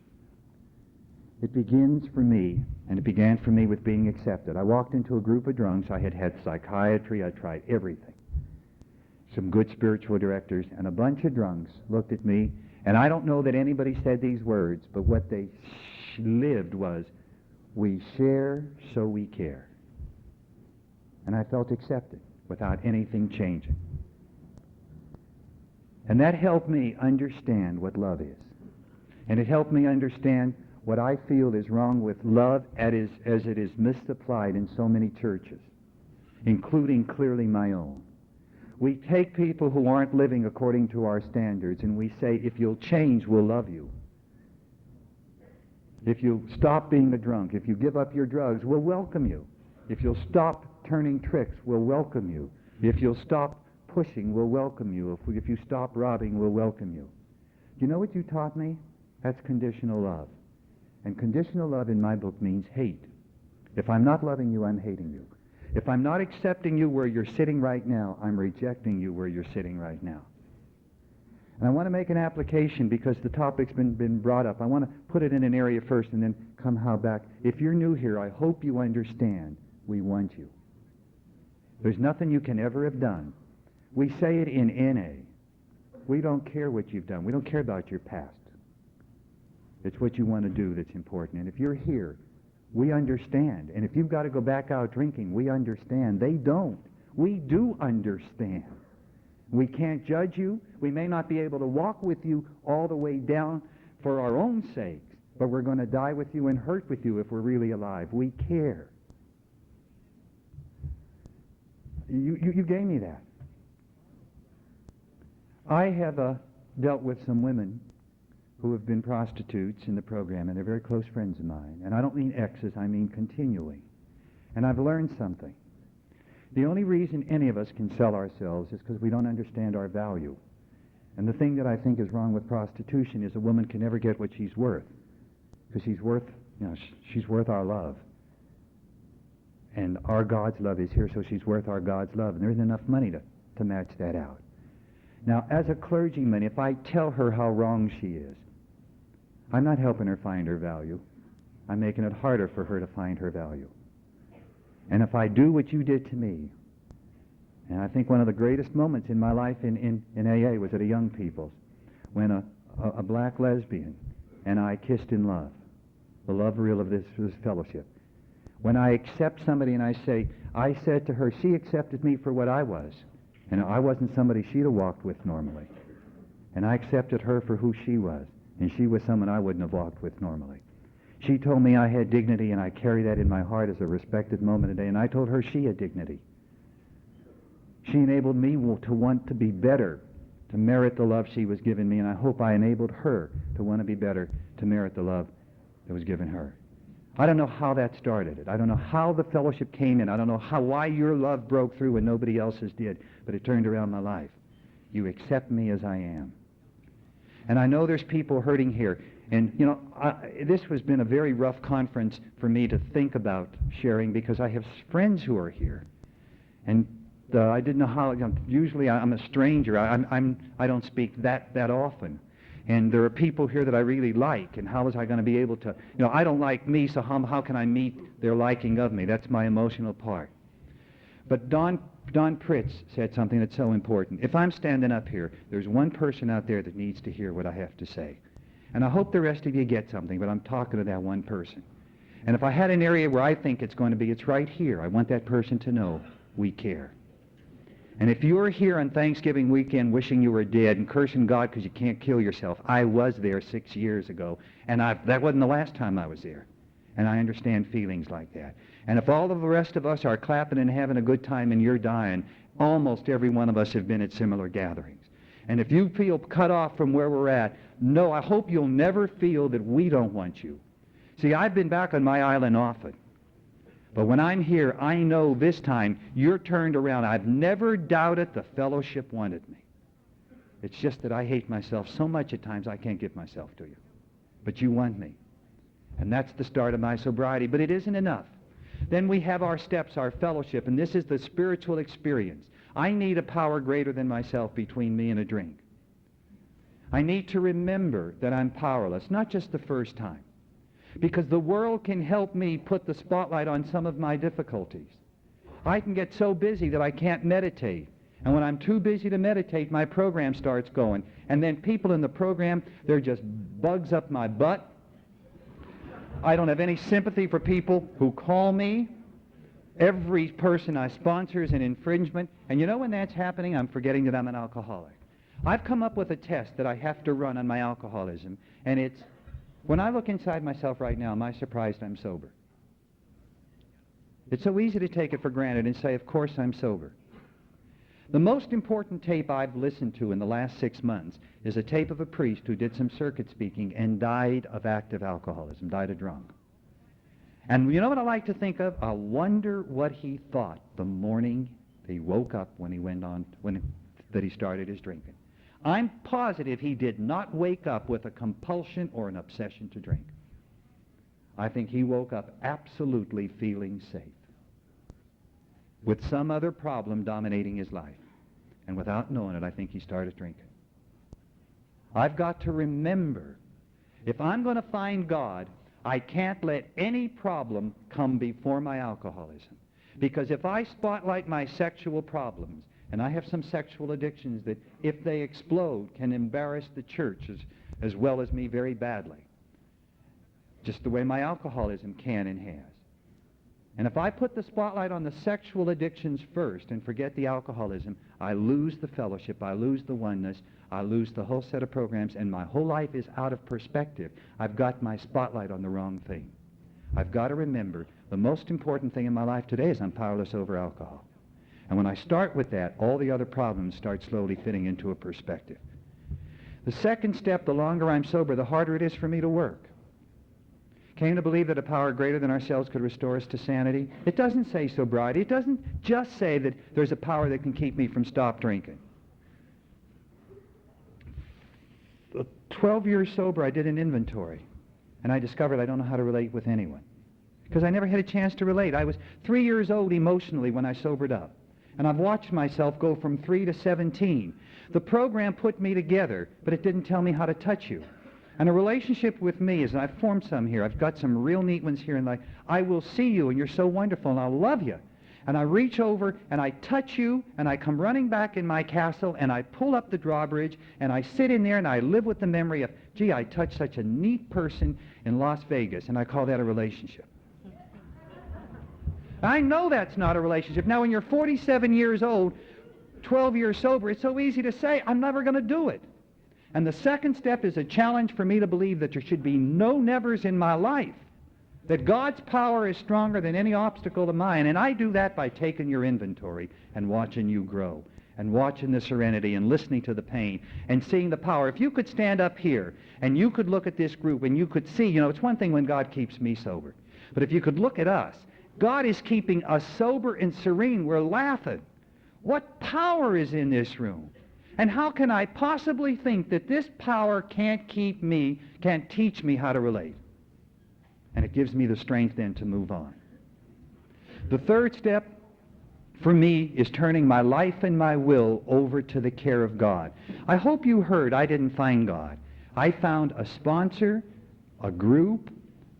It begins for me, and it began for me with being accepted. I walked into a group of drunks. I had had psychiatry. I tried everything. Some good spiritual directors, and a bunch of drunks looked at me, and I don't know that anybody said these words, but what they lived was, we share so we care. And I felt accepted without anything changing. And that helped me understand what love is. And it helped me understand what I feel is wrong with love as it is misapplied in so many churches, including clearly my own. We take people who aren't living according to our standards and we say, if you'll change, we'll love you. If you stop being a drunk, if you give up your drugs, we'll welcome you. If you'll stop turning tricks, we'll welcome you. If you'll stop pushing, we'll welcome you. If you stop robbing, we'll welcome you. Do you know what you taught me? That's conditional love. And conditional love in my book means hate. If I'm not loving you, I'm hating you. If I'm not accepting you where you're sitting right now, I'm rejecting you where you're sitting right now. And I want to make an application because the topic's been brought up. I want to put it in an area first and then come how back. If you're new here, I hope you understand we want you. There's nothing you can ever have done. We say it in NA. We don't care what you've done. We don't care about your past. It's what you want to do that's important. And if you're here, we understand. And if you've got to go back out drinking, we understand. They don't. We do understand. We can't judge you. We may not be able to walk with you all the way down for our own sakes, but we're going to die with you and hurt with you if we're really alive. We care. You gave me that. I have dealt with some women who have been prostitutes in the program, and they're very close friends of mine. And I don't mean exes, I mean continuing. And I've learned something. The only reason any of us can sell ourselves is because we don't understand our value. And the thing that I think is wrong with prostitution is a woman can never get what she's worth. Because she's worth, she's worth our love. And our God's love is here, so she's worth our God's love. And there isn't enough money to match that out. Now, as a clergyman, if I tell her how wrong she is, I'm not helping her find her value. I'm making it harder for her to find her value. And if I do what you did to me, And I think one of the greatest moments in my life in AA was at a young people's, when a black lesbian and I kissed in love, the love reel of this fellowship. When I accept somebody and I said to her, she accepted me for what I was. And I wasn't somebody she'd have walked with normally. And I accepted her for who she was. And she was someone I wouldn't have walked with normally. She told me I had dignity, and I carry that in my heart as a respected moment today. And I told her she had dignity. She enabled me to want to be better, to merit the love she was giving me, and I hope I enabled her to want to be better, to merit the love that was given her. I don't know how that started it. I don't know how the fellowship came in. I don't know why your love broke through when nobody else's did, but it turned around my life. You accept me as I am. And I know there's people hurting here. And, you know, this has been a very rough conference for me to think about sharing, because I have friends who are here. And I didn't know how, usually I'm a stranger. I don't speak that often. And there are people here that I really like, and how was I going to be able to, I don't like me, so how can I meet their liking of me? That's my emotional part. But Don Pritz said something that's so important. If I'm standing up here, there's one person out there that needs to hear what I have to say. And I hope the rest of you get something, but I'm talking to that one person. And if I had an area where I think it's going to be, it's right here. I want that person to know we care. And if you were here on Thanksgiving weekend wishing you were dead and cursing God because you can't kill yourself, I was there 6 years ago, and that wasn't the last time I was there. And I understand feelings like that. And if all of the rest of us are clapping and having a good time and you're dying, almost every one of us have been at similar gatherings. And if you feel cut off from where we're at, no, I hope you'll never feel that we don't want you. See, I've been back on my island often. But when I'm here, I know this time you're turned around. I've never doubted the fellowship wanted me. It's just that I hate myself so much at times I can't give myself to you. But you want me. And that's the start of my sobriety. But it isn't enough. Then we have our steps, our fellowship, and this is the spiritual experience. I need a power greater than myself between me and a drink. I need to remember that I'm powerless, not just the first time. Because the world can help me put the spotlight on some of my difficulties. I can get so busy that I can't meditate. And when I'm too busy to meditate, my program starts going. And then people in the program, they're just bugs up my butt. I don't have any sympathy for people who call me. Every person I sponsor is an infringement. And you know when that's happening, I'm forgetting that I'm an alcoholic. I've come up with a test that I have to run on my alcoholism, and it's, when I look inside myself right now, am I surprised I'm sober? It's so easy to take it for granted and say, of course I'm sober. The most important tape I've listened to in the last 6 months is a tape of a priest who did some circuit speaking and died of active alcoholism, died a drunk. And you know what I like to think of? I wonder what he thought the morning he woke up when he started his drinking. I'm positive he did not wake up with a compulsion or an obsession to drink. I think he woke up absolutely feeling safe, with some other problem dominating his life. And without knowing it, I think he started drinking. I've got to remember, if I'm going to find God, I can't let any problem come before my alcoholism. Because if I spotlight my sexual problems, and I have some sexual addictions that, if they explode, can embarrass the church as well as me very badly, just the way my alcoholism can and has. And if I put the spotlight on the sexual addictions first and forget the alcoholism, I lose the fellowship, I lose the oneness, I lose the whole set of programs, and my whole life is out of perspective. I've got my spotlight on the wrong thing. I've got to remember the most important thing in my life today is I'm powerless over alcohol. And when I start with that, all the other problems start slowly fitting into a perspective. The second step, the longer I'm sober, the harder it is for me to work. Came to believe that a power greater than ourselves could restore us to sanity. It doesn't say sobriety. It doesn't just say that there's a power that can keep me from stop drinking. 12 years sober, I did an inventory, and I discovered I don't know how to relate with anyone, because I never had a chance to relate. I was 3 years old emotionally when I sobered up. And I've watched myself go from 3 to 17. The program put me together, but it didn't tell me how to touch you. And a relationship with me is, and I've formed some here, I've got some real neat ones here, and I will see you, and you're so wonderful, and I'll love you. and I reach over and I touch you, and I come running back in my castle, and I pull up the drawbridge, and I sit in there, and I live with the memory of, gee, I touched such a neat person in Las Vegas, and I call that a relationship. I know that's not a relationship. Now, when you're 47 years old, 12 years sober, it's so easy to say, I'm never going to do it. And the second step is a challenge for me to believe that there should be no nevers in my life, that God's power is stronger than any obstacle to mine. And I do that by taking your inventory and watching you grow, and watching the serenity and listening to the pain and seeing the power. If you could stand up here and you could look at this group and you could see, you know, it's one thing when God keeps me sober, but if you could look at us, God is keeping us sober and serene. We're laughing. What power is in this room? And how can I possibly think that this power can't teach me how to relate? And it gives me the strength then to move on. The third step for me is turning my life and my will over to the care of God. I hope you heard I didn't find God. I found a sponsor, a group,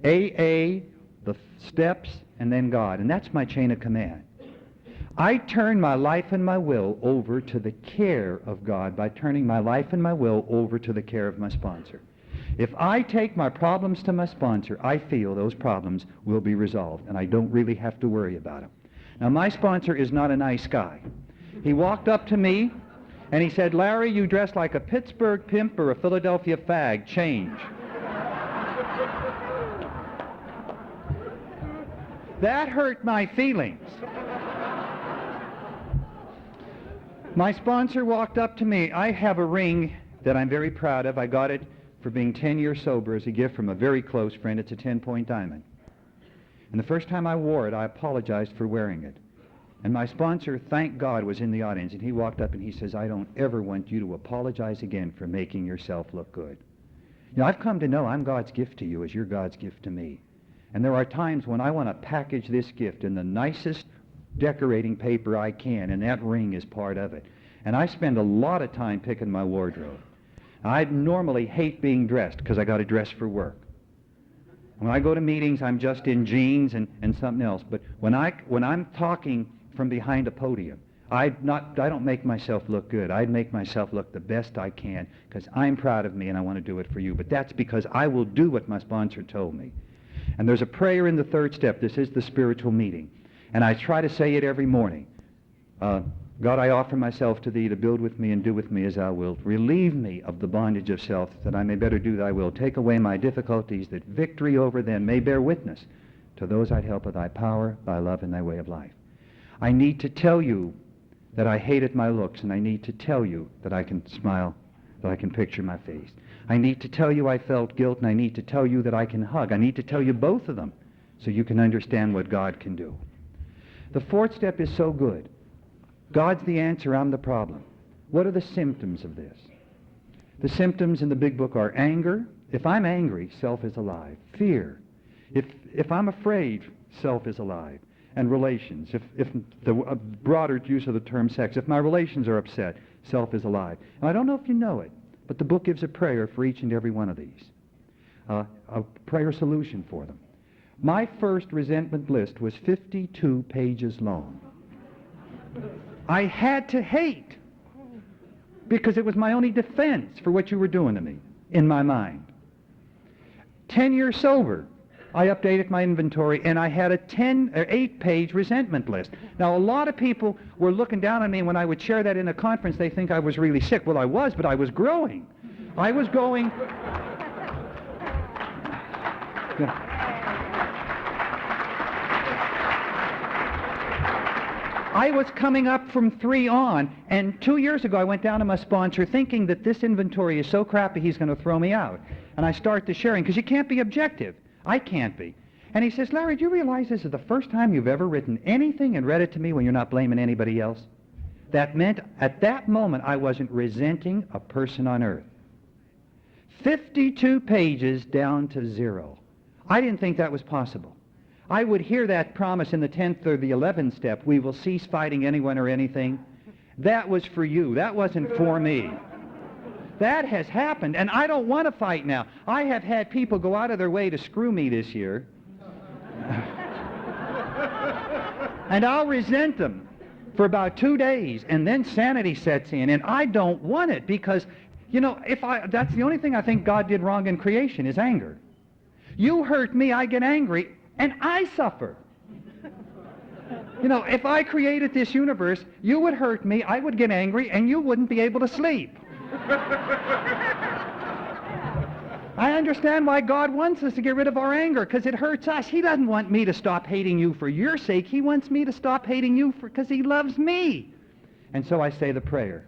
AA, the steps, and then God. And that's my chain of command. I turn my life and my will over to the care of God by turning my life and my will over to the care of my sponsor. If I take my problems to my sponsor, I feel those problems will be resolved, and I don't really have to worry about them. Now, my sponsor is not a nice guy. He walked up to me, and he said, Larry, you dress like a Pittsburgh pimp or a Philadelphia fag. Change. That hurt my feelings. My sponsor walked up to me. I have a ring that I'm very proud of. I got it for being 10 years sober as a gift from a very close friend. It's a 10-point diamond. And the first time I wore it, I apologized for wearing it. And my sponsor, thank God, was in the audience, and he walked up and he says, I don't ever want you to apologize again for making yourself look good. You know, I've come to know I'm God's gift to you as you're God's gift to me. And there are times when I want to package this gift in the nicest decorating paper I can, and that ring is part of it. And I spend a lot of time picking my wardrobe. I normally hate being dressed because I got to dress for work. When I go to meetings, I'm just in jeans and something else. But when I'm talking from behind a podium, I don't make myself look good. I make myself look the best I can because I'm proud of me and I want to do it for you. But that's because I will do what my sponsor told me. And there's a prayer in the third step. This is the spiritual meeting. And I try to say it every morning. God, I offer myself to thee to build with me and do with me as thou wilt. Relieve me of the bondage of self, that I may better do thy will. Take away my difficulties, that victory over them may bear witness to those I'd help of thy power, thy love, and thy way of life. I need to tell you that I hated my looks, and I need to tell you that I can smile, that I can picture my face. I need to tell you I felt guilt, and I need to tell you that I can hug. I need to tell you both of them so you can understand what God can do. The fourth step is so good. God's the answer, I'm the problem. What are the symptoms of this? The symptoms in the big book are anger. If I'm angry, self is alive. Fear. If I'm afraid, self is alive. And relations. If the broader use of the term sex, if my relations are upset, self is alive. And I don't know if you know it, but the book gives a prayer for each and every one of these. A prayer solution for them. My first resentment list was 52 pages long. I had to hate because it was my only defense for what you were doing to me in my mind. 10 years sober, I updated my inventory and I had a 8-page resentment list. Now, a lot of people were looking down on me, and when I would share that in a conference, they think I was really sick. Well, I was, but I was growing. I was going... I was coming up from 3 on, and 2 years ago I went down to my sponsor thinking that this inventory is so crappy he's going to throw me out. And I start the sharing, because you can't be objective. I can't be. And he says, Larry, do you realize this is the first time you've ever written anything and read it to me when you're not blaming anybody else? That meant at that moment I wasn't resenting a person on earth. 52 pages down to 0. I didn't think that was possible. I would hear that promise in the 10th or the 11th step, we will cease fighting anyone or anything. That was for you. That wasn't for me. That has happened, and I don't want to fight now. I have had people go out of their way to screw me this year. And I'll resent them for about 2 days, and then sanity sets in, and I don't want it because, that's the only thing I think God did wrong in creation is anger. You hurt me, I get angry, and I suffer. If I created this universe, you would hurt me, I would get angry, and you wouldn't be able to sleep. I understand why God wants us to get rid of our anger, because it hurts us. He doesn't want me to stop hating you for your sake. He wants me to stop hating you because he loves me. And so I say the prayer.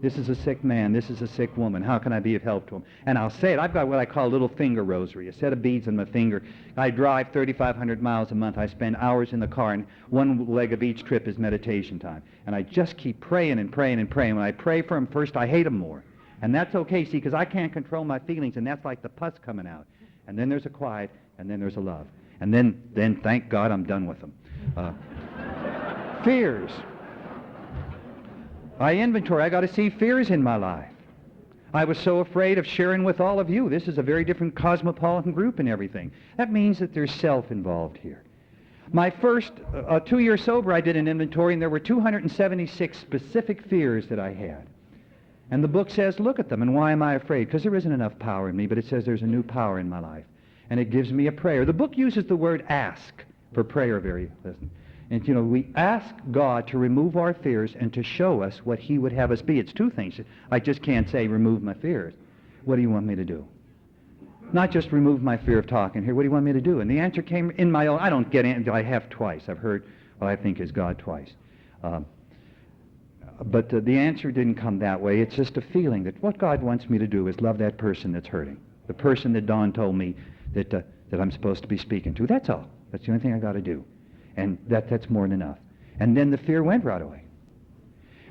This is a sick man. This is a sick woman. How can I be of help to him? And I'll say it. I've got what I call a little finger rosary, a set of beads on my finger. I drive 3,500 miles a month. I spend hours in the car, and one leg of each trip is meditation time. And I just keep praying and praying and praying. When I pray for him first, I hate him more. And that's okay, see, because I can't control my feelings, and that's like the pus coming out. And then there's a quiet, and then there's a love. And then thank God, I'm done with them. Fears. I got to see fears in my life. I was so afraid of sharing with all of you. This is a very different cosmopolitan group and everything. That means that there's self involved here. My first 2 years sober, I did an inventory, and there were 276 specific fears that I had. And the book says, look at them, and why am I afraid? Because there isn't enough power in me, but it says there's a new power in my life. And it gives me a prayer. The book uses the word ask for prayer very pleasant. And, we ask God to remove our fears and to show us what he would have us be. It's two things. I just can't say, remove my fears. What do you want me to do? Not just remove my fear of talking here. What do you want me to do? And the answer came in my own. I don't get it. I have twice. I've heard what I think is God twice. But the answer didn't come that way. It's just a feeling that what God wants me to do is love that person that's hurting. The person that Don told me that I'm supposed to be speaking to. That's all. That's the only thing I got to do. And that's more than enough. And then the fear went right away.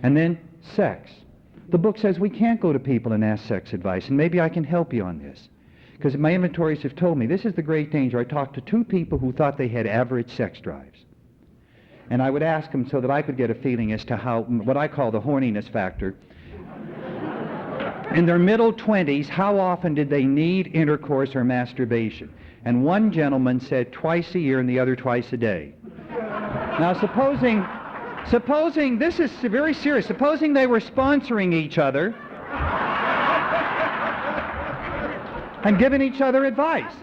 And then sex. The book says we can't go to people and ask sex advice, and maybe I can help you on this. Because my inventories have told me this is the great danger. I talked to 2 people who thought they had average sex drives. And I would ask them so that I could get a feeling as to how, what I call the horniness factor. In their middle 20s, how often did they need intercourse or masturbation? And one gentleman said twice a year and the other twice a day. Now supposing, this is very serious, supposing they were sponsoring each other and giving each other advice.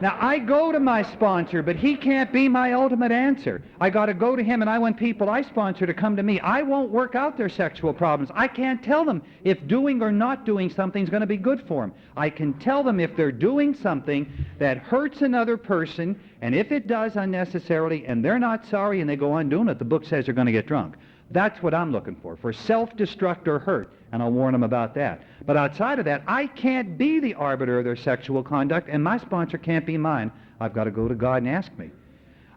Now, I go to my sponsor, but he can't be my ultimate answer. I got to go to him, and I want people I sponsor to come to me. I won't work out their sexual problems. I can't tell them if doing or not doing something is going to be good for them. I can tell them if they're doing something that hurts another person, and if it does unnecessarily, and they're not sorry and they go on doing it, the book says they're going to get drunk. That's what I'm looking for self-destruct or hurt, and I'll warn them about that. But outside of that, I can't be the arbiter of their sexual conduct, and my sponsor can't be mine. I've got to go to God and ask me.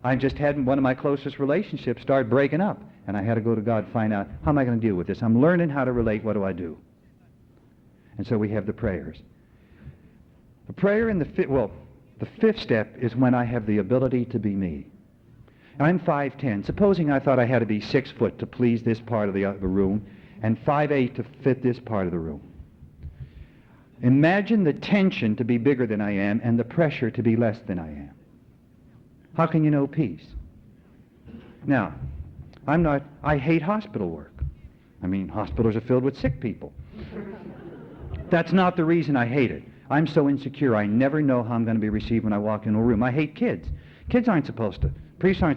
I just had one of my closest relationships start breaking up, and I had to go to God and find out, how am I going to deal with this? I'm learning how to relate. What do I do? And so we have the prayers. The prayer in the fifth step is when I have the ability to be me. I'm 5'10". Supposing I thought I had to be 6 foot to please this part of the room, and 5'8" to fit this part of the room. Imagine the tension to be bigger than I am and the pressure to be less than I am. How can you know peace? Now, I hate hospital work. I mean, hospitals are filled with sick people. That's not the reason I hate it. I'm so insecure, I never know how I'm going to be received when I walk into a room. I hate kids. Priests aren't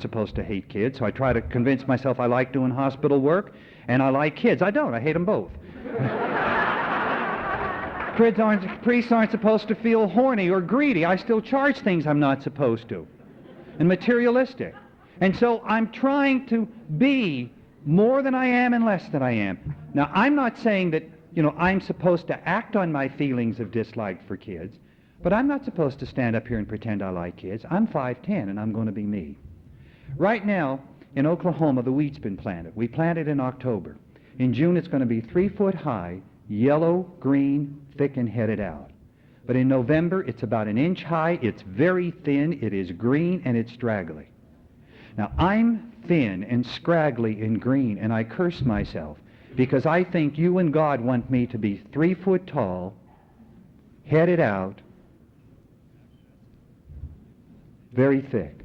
supposed to hate kids, so I try to convince myself I like doing hospital work, and I like kids. I don't. I hate them both. Priests aren't supposed to feel horny or greedy. I still charge things I'm not supposed to. And materialistic. And so I'm trying to be more than I am and less than I am. Now, I'm not saying that, I'm supposed to act on my feelings of dislike for kids, but I'm not supposed to stand up here and pretend I like kids. I'm 5'10", and I'm going to be me. Right now, in Oklahoma, the wheat's been planted. We planted in October. In June, it's going to be 3 foot high, yellow, green, thick, and headed out. But in November, it's about 1 inch high. It's very thin. It is green, and it's straggly. Now, I'm thin and scraggly and green, and I curse myself because I think you and God want me to be 3 foot tall, headed out, very thick.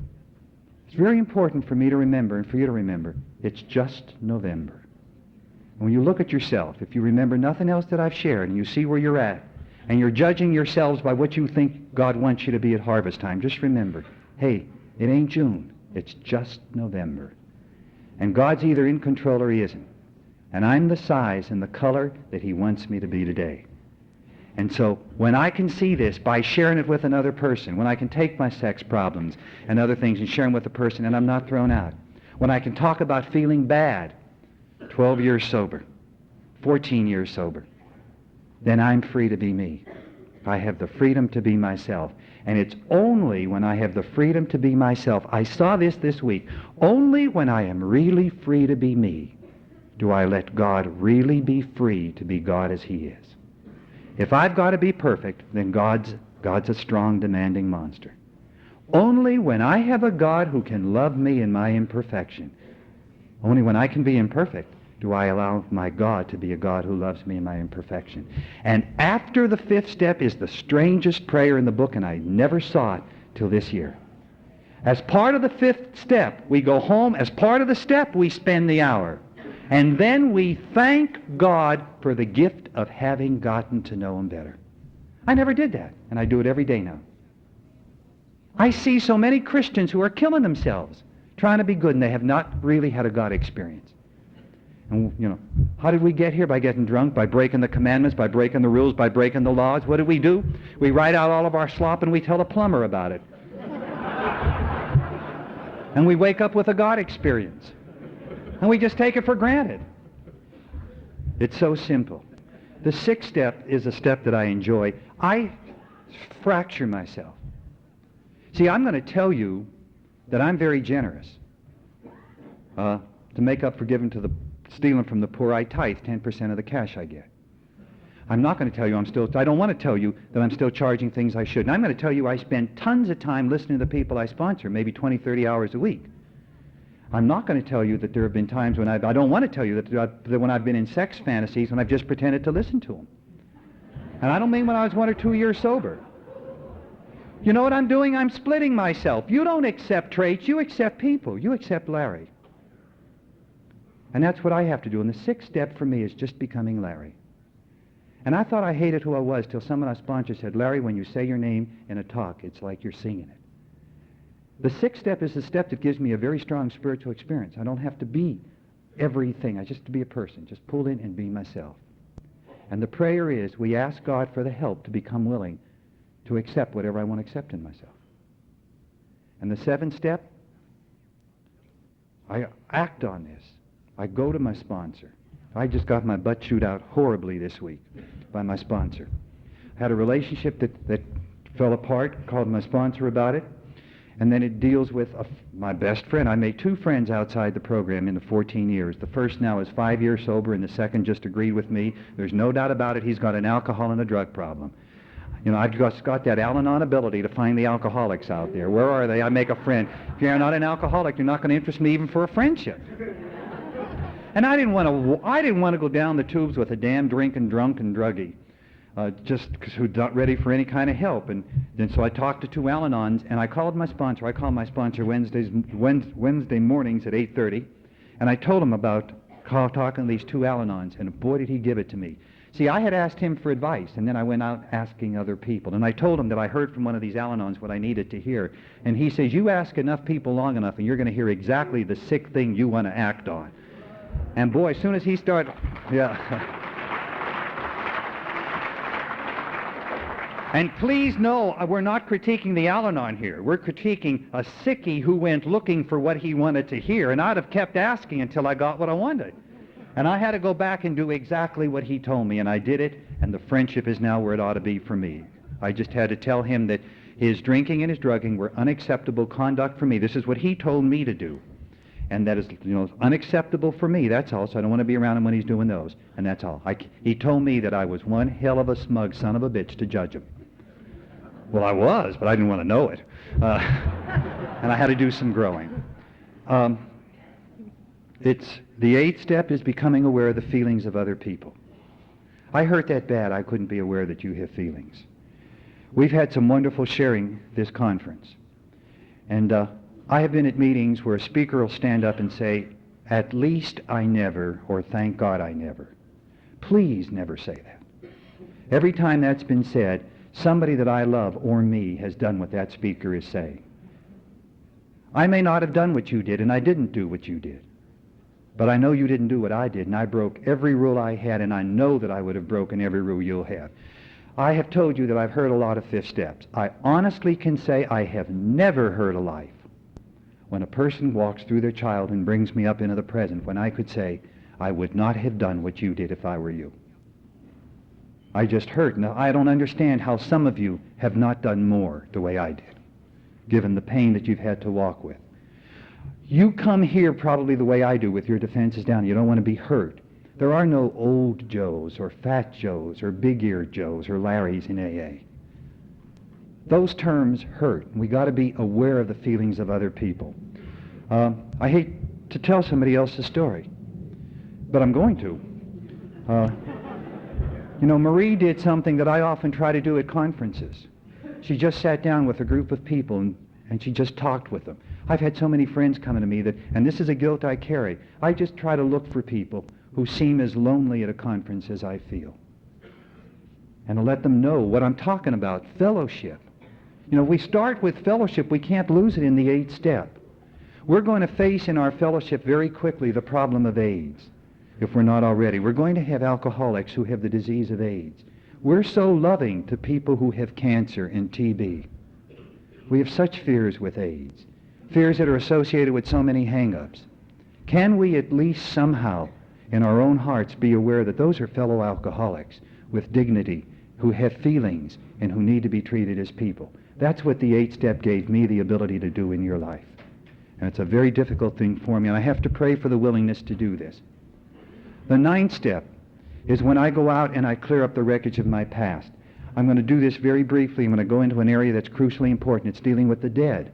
It's very important for me to remember and for you to remember, it's just November. And when you look at yourself, if you remember nothing else that I've shared and you see where you're at, and you're judging yourselves by what you think God wants you to be at harvest time, just remember, hey, it ain't June, it's just November. And God's either in control or He isn't. And I'm the size and the color that He wants me to be today. And so when I can see this by sharing it with another person, when I can take my sex problems and other things and share them with a person and I'm not thrown out, when I can talk about feeling bad, 12 years sober, 14 years sober, then I'm free to be me. I have the freedom to be myself. And it's only when I have the freedom to be myself, I saw this week, only when I am really free to be me do I let God really be free to be God as He is. If I've got to be perfect, then God's a strong, demanding monster. Only when I have a God who can love me in my imperfection, only when I can be imperfect, do I allow my God to be a God who loves me in my imperfection. And after the fifth step is the strangest prayer in the book, and I never saw it till this year. As part of the fifth step, we go home. As part of the step, we spend the hour. And then we thank God for the gift of having gotten to know Him better. I never did that, and I do it every day now. I see so many Christians who are killing themselves trying to be good, and they have not really had a God experience. And, you know, how did we get here? By getting drunk, by breaking the commandments, by breaking the rules, by breaking the laws. What do? We write out all of our slop and we tell a plumber about it. And we wake up with a God experience. And we just take it for granted. It's so simple. The sixth step is a step that I enjoy. I fracture myself. See, I'm going to tell you that I'm very generous. To make up for stealing from the poor, I tithe 10% of the cash I get. I'm not going to tell you I don't want to tell you that I'm still charging things I shouldn't. I'm going to tell you I spend tons of time listening to the people I sponsor, maybe 20, 30 hours a week. I'm not going to tell you that there have been times when I don't want to tell you that when I've been in sex fantasies when I've just pretended to listen to them. And I don't mean when I was 1 or 2 years sober. You know what I'm doing? I'm splitting myself. You don't accept traits, you accept people. You accept Larry. And that's what I have to do. And the sixth step for me is just becoming Larry. And I thought I hated who I was till someone I sponsored said, Larry, when you say your name in a talk, it's like you're singing it. The sixth step is the step that gives me a very strong spiritual experience. I don't have to be everything. I just have to be a person. Just pull in and be myself. And the prayer is we ask God for the help to become willing to accept whatever I want to accept in myself. And the seventh step, I act on this. I go to my sponsor. I just got my butt chewed out horribly this week by my sponsor. I had a relationship that fell apart, called my sponsor about it, and then it deals with my best friend. I made 2 friends outside the program in the 14 years. The first now is 5 years sober, and the second just agreed with me. There's no doubt about it, he's got an alcohol and a drug problem. You know, I've just got that Al-Anon ability to find the alcoholics out there. Where are they? I make a friend. If you're not an alcoholic, you're not going to interest me even for a friendship. And I didn't want to go down the tubes with a damn drinking drunk and druggie, just who's not ready for any kind of help. And then so I talked to 2 Al-Anons, and I called my sponsor. I call my sponsor Wednesday mornings at 8:30, and I told him about talking to these 2 Al-Anons, and boy did he give it to me. See, I had asked him for advice, and then I went out asking other people, and I told him that I heard from one of these Al-Anons what I needed to hear, and he says, you ask enough people long enough, and you're going to hear exactly the sick thing you want to act on. And boy, as soon as he started, yeah. And please know, we're not critiquing the Al-Anon here. We're critiquing a sickie who went looking for what he wanted to hear, and I'd have kept asking until I got what I wanted. And I had to go back and do exactly what he told me, and I did it, and the friendship is now where it ought to be for me. I just had to tell him that his drinking and his drugging were unacceptable conduct for me. This is what he told me to do. And that is, you know, unacceptable for me, that's all, so I don't want to be around him when he's doing those, and that's all. He told me that I was one hell of a smug son of a bitch to judge him. Well, I was, but I didn't want to know it. And I had to do some growing. The eighth step is becoming aware of the feelings of other people. I hurt that bad I couldn't be aware that you have feelings. We've had some wonderful sharing this conference. And I have been at meetings where a speaker will stand up and say, "At least I never," or "Thank God I never." Please never say that. Every time that's been said, somebody that I love or me has done what that speaker is saying. I may not have done what you did, and I didn't do what you did. But I know you didn't do what I did, and I broke every rule I had, and I know that I would have broken every rule you'll have. I have told you that I've heard a lot of fifth steps. I honestly can say I have never heard a life when a person walks through their child and brings me up into the present, when I could say, I would not have done what you did if I were you. I just hurt. Now, I don't understand how some of you have not done more the way I did, given the pain that you've had to walk with. You come here probably the way I do, with your defenses down. You don't want to be hurt. There are no old Joes or fat Joes or big-eared Joes or Larrys in AA. Those terms hurt. We got to be aware of the feelings of other people. I hate to tell somebody else's story, but I'm going to. You know, Marie did something that I often try to do at conferences. She just sat down with a group of people and she just talked with them. I've had so many friends coming to me that, and this is a guilt I carry, I just try to look for people who seem as lonely at a conference as I feel, and to let them know what I'm talking about, fellowship. You know, we start with fellowship. We can't lose it in the 8th step. We're going to face in our fellowship very quickly the problem of AIDS, if we're not already. We're going to have alcoholics who have the disease of AIDS. We're so loving to people who have cancer and TB. We have such fears with AIDS, fears that are associated with so many hang-ups. Can we at least somehow in our own hearts be aware that those are fellow alcoholics with dignity, who have feelings and who need to be treated as people? That's what the 8th step gave me the ability to do in your life. And it's a very difficult thing for me, and I have to pray for the willingness to do this. The 9th step is when I go out and I clear up the wreckage of my past. I'm going to do this very briefly. I'm going to go into an area that's crucially important. It's dealing with the dead.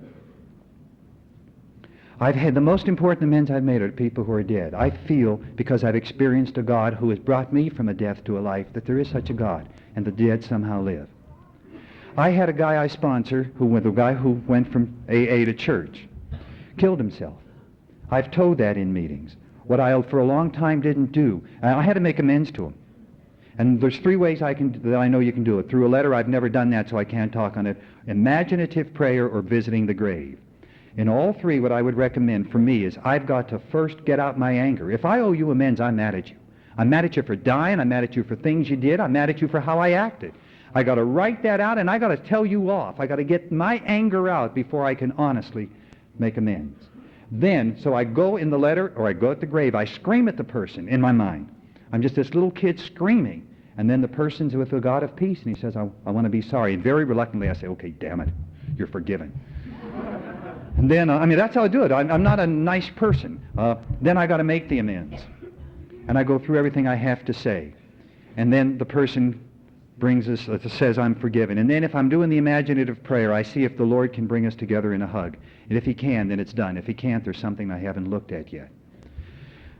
I've had the most important amends I've made are people who are dead. I feel, because I've experienced a God who has brought me from a death to a life, that there is such a God, and the dead somehow live. I had a guy I sponsor, the guy who went from AA to church, killed himself. I've told that in meetings. What I, for a long time, didn't do, I had to make amends to him. And there's 3 ways that I know you can do it. Through a letter, I've never done that, so I can't talk on it. Imaginative prayer or visiting the grave. In all 3, what I would recommend for me is I've got to first get out my anger. If I owe you amends, I'm mad at you. I'm mad at you for dying. I'm mad at you for things you did. I'm mad at you for how I acted. I got to write that out, and I got to tell you off. I got to get my anger out before I can honestly make amends. Then, so I go in the letter, or I go at the grave, I scream at the person in my mind. I'm just this little kid screaming. And then the person's with the God of peace, and he says, I want to be sorry. And very reluctantly I say, okay, damn it, you're forgiven. And then, that's how I do it. I'm not a nice person. Then I got to make the amends. And I go through everything I have to say. And then the person says I'm forgiven. And then if I'm doing the imaginative prayer, I see if the Lord can bring us together in a hug. And if he can, then it's done. If he can't, there's something I haven't looked at yet.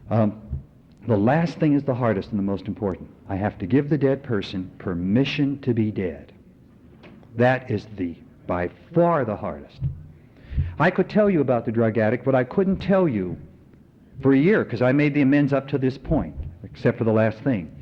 The last thing is the hardest and the most important. I have to give the dead person permission to be dead. That is by far the hardest. I could tell you about the drug addict, but I couldn't tell you for a year, because I made the amends up to this point, except for the last thing,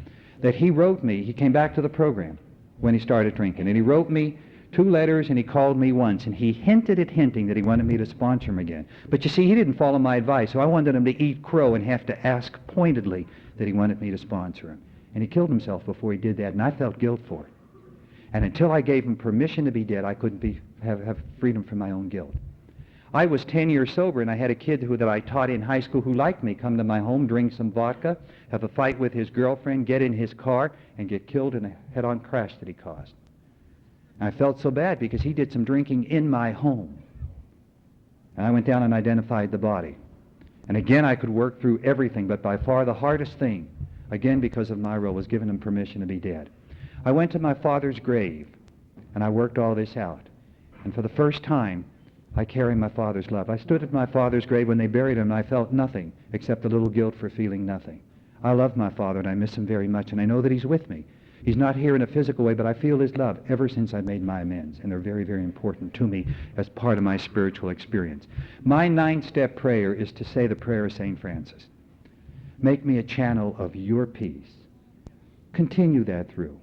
that he wrote me. He came back to the program when he started drinking, and he wrote me 2 letters, and he called me once, and he hinted that he wanted me to sponsor him again. But you see, he didn't follow my advice, so I wanted him to eat crow and have to ask pointedly that he wanted me to sponsor him. And he killed himself before he did that, and I felt guilt for it. And until I gave him permission to be dead, I couldn't have freedom from my own guilt. I was 10 years sober, and I had a kid that I taught in high school who liked me come to my home, drink some vodka, have a fight with his girlfriend, get in his car, and get killed in a head-on crash that he caused. And I felt so bad because he did some drinking in my home. And I went down and identified the body. And again, I could work through everything, but by far the hardest thing, again because of my role, was giving him permission to be dead. I went to my father's grave, and I worked all this out. And for the first time, I carry my father's love. I stood at my father's grave when they buried him, and I felt nothing except a little guilt for feeling nothing. I love my father, and I miss him very much, and I know that he's with me. He's not here in a physical way, but I feel his love ever since I made my amends, and they're very, very important to me as part of my spiritual experience. My 9-step prayer is to say the prayer of St. Francis. Make me a channel of your peace. Continue that through.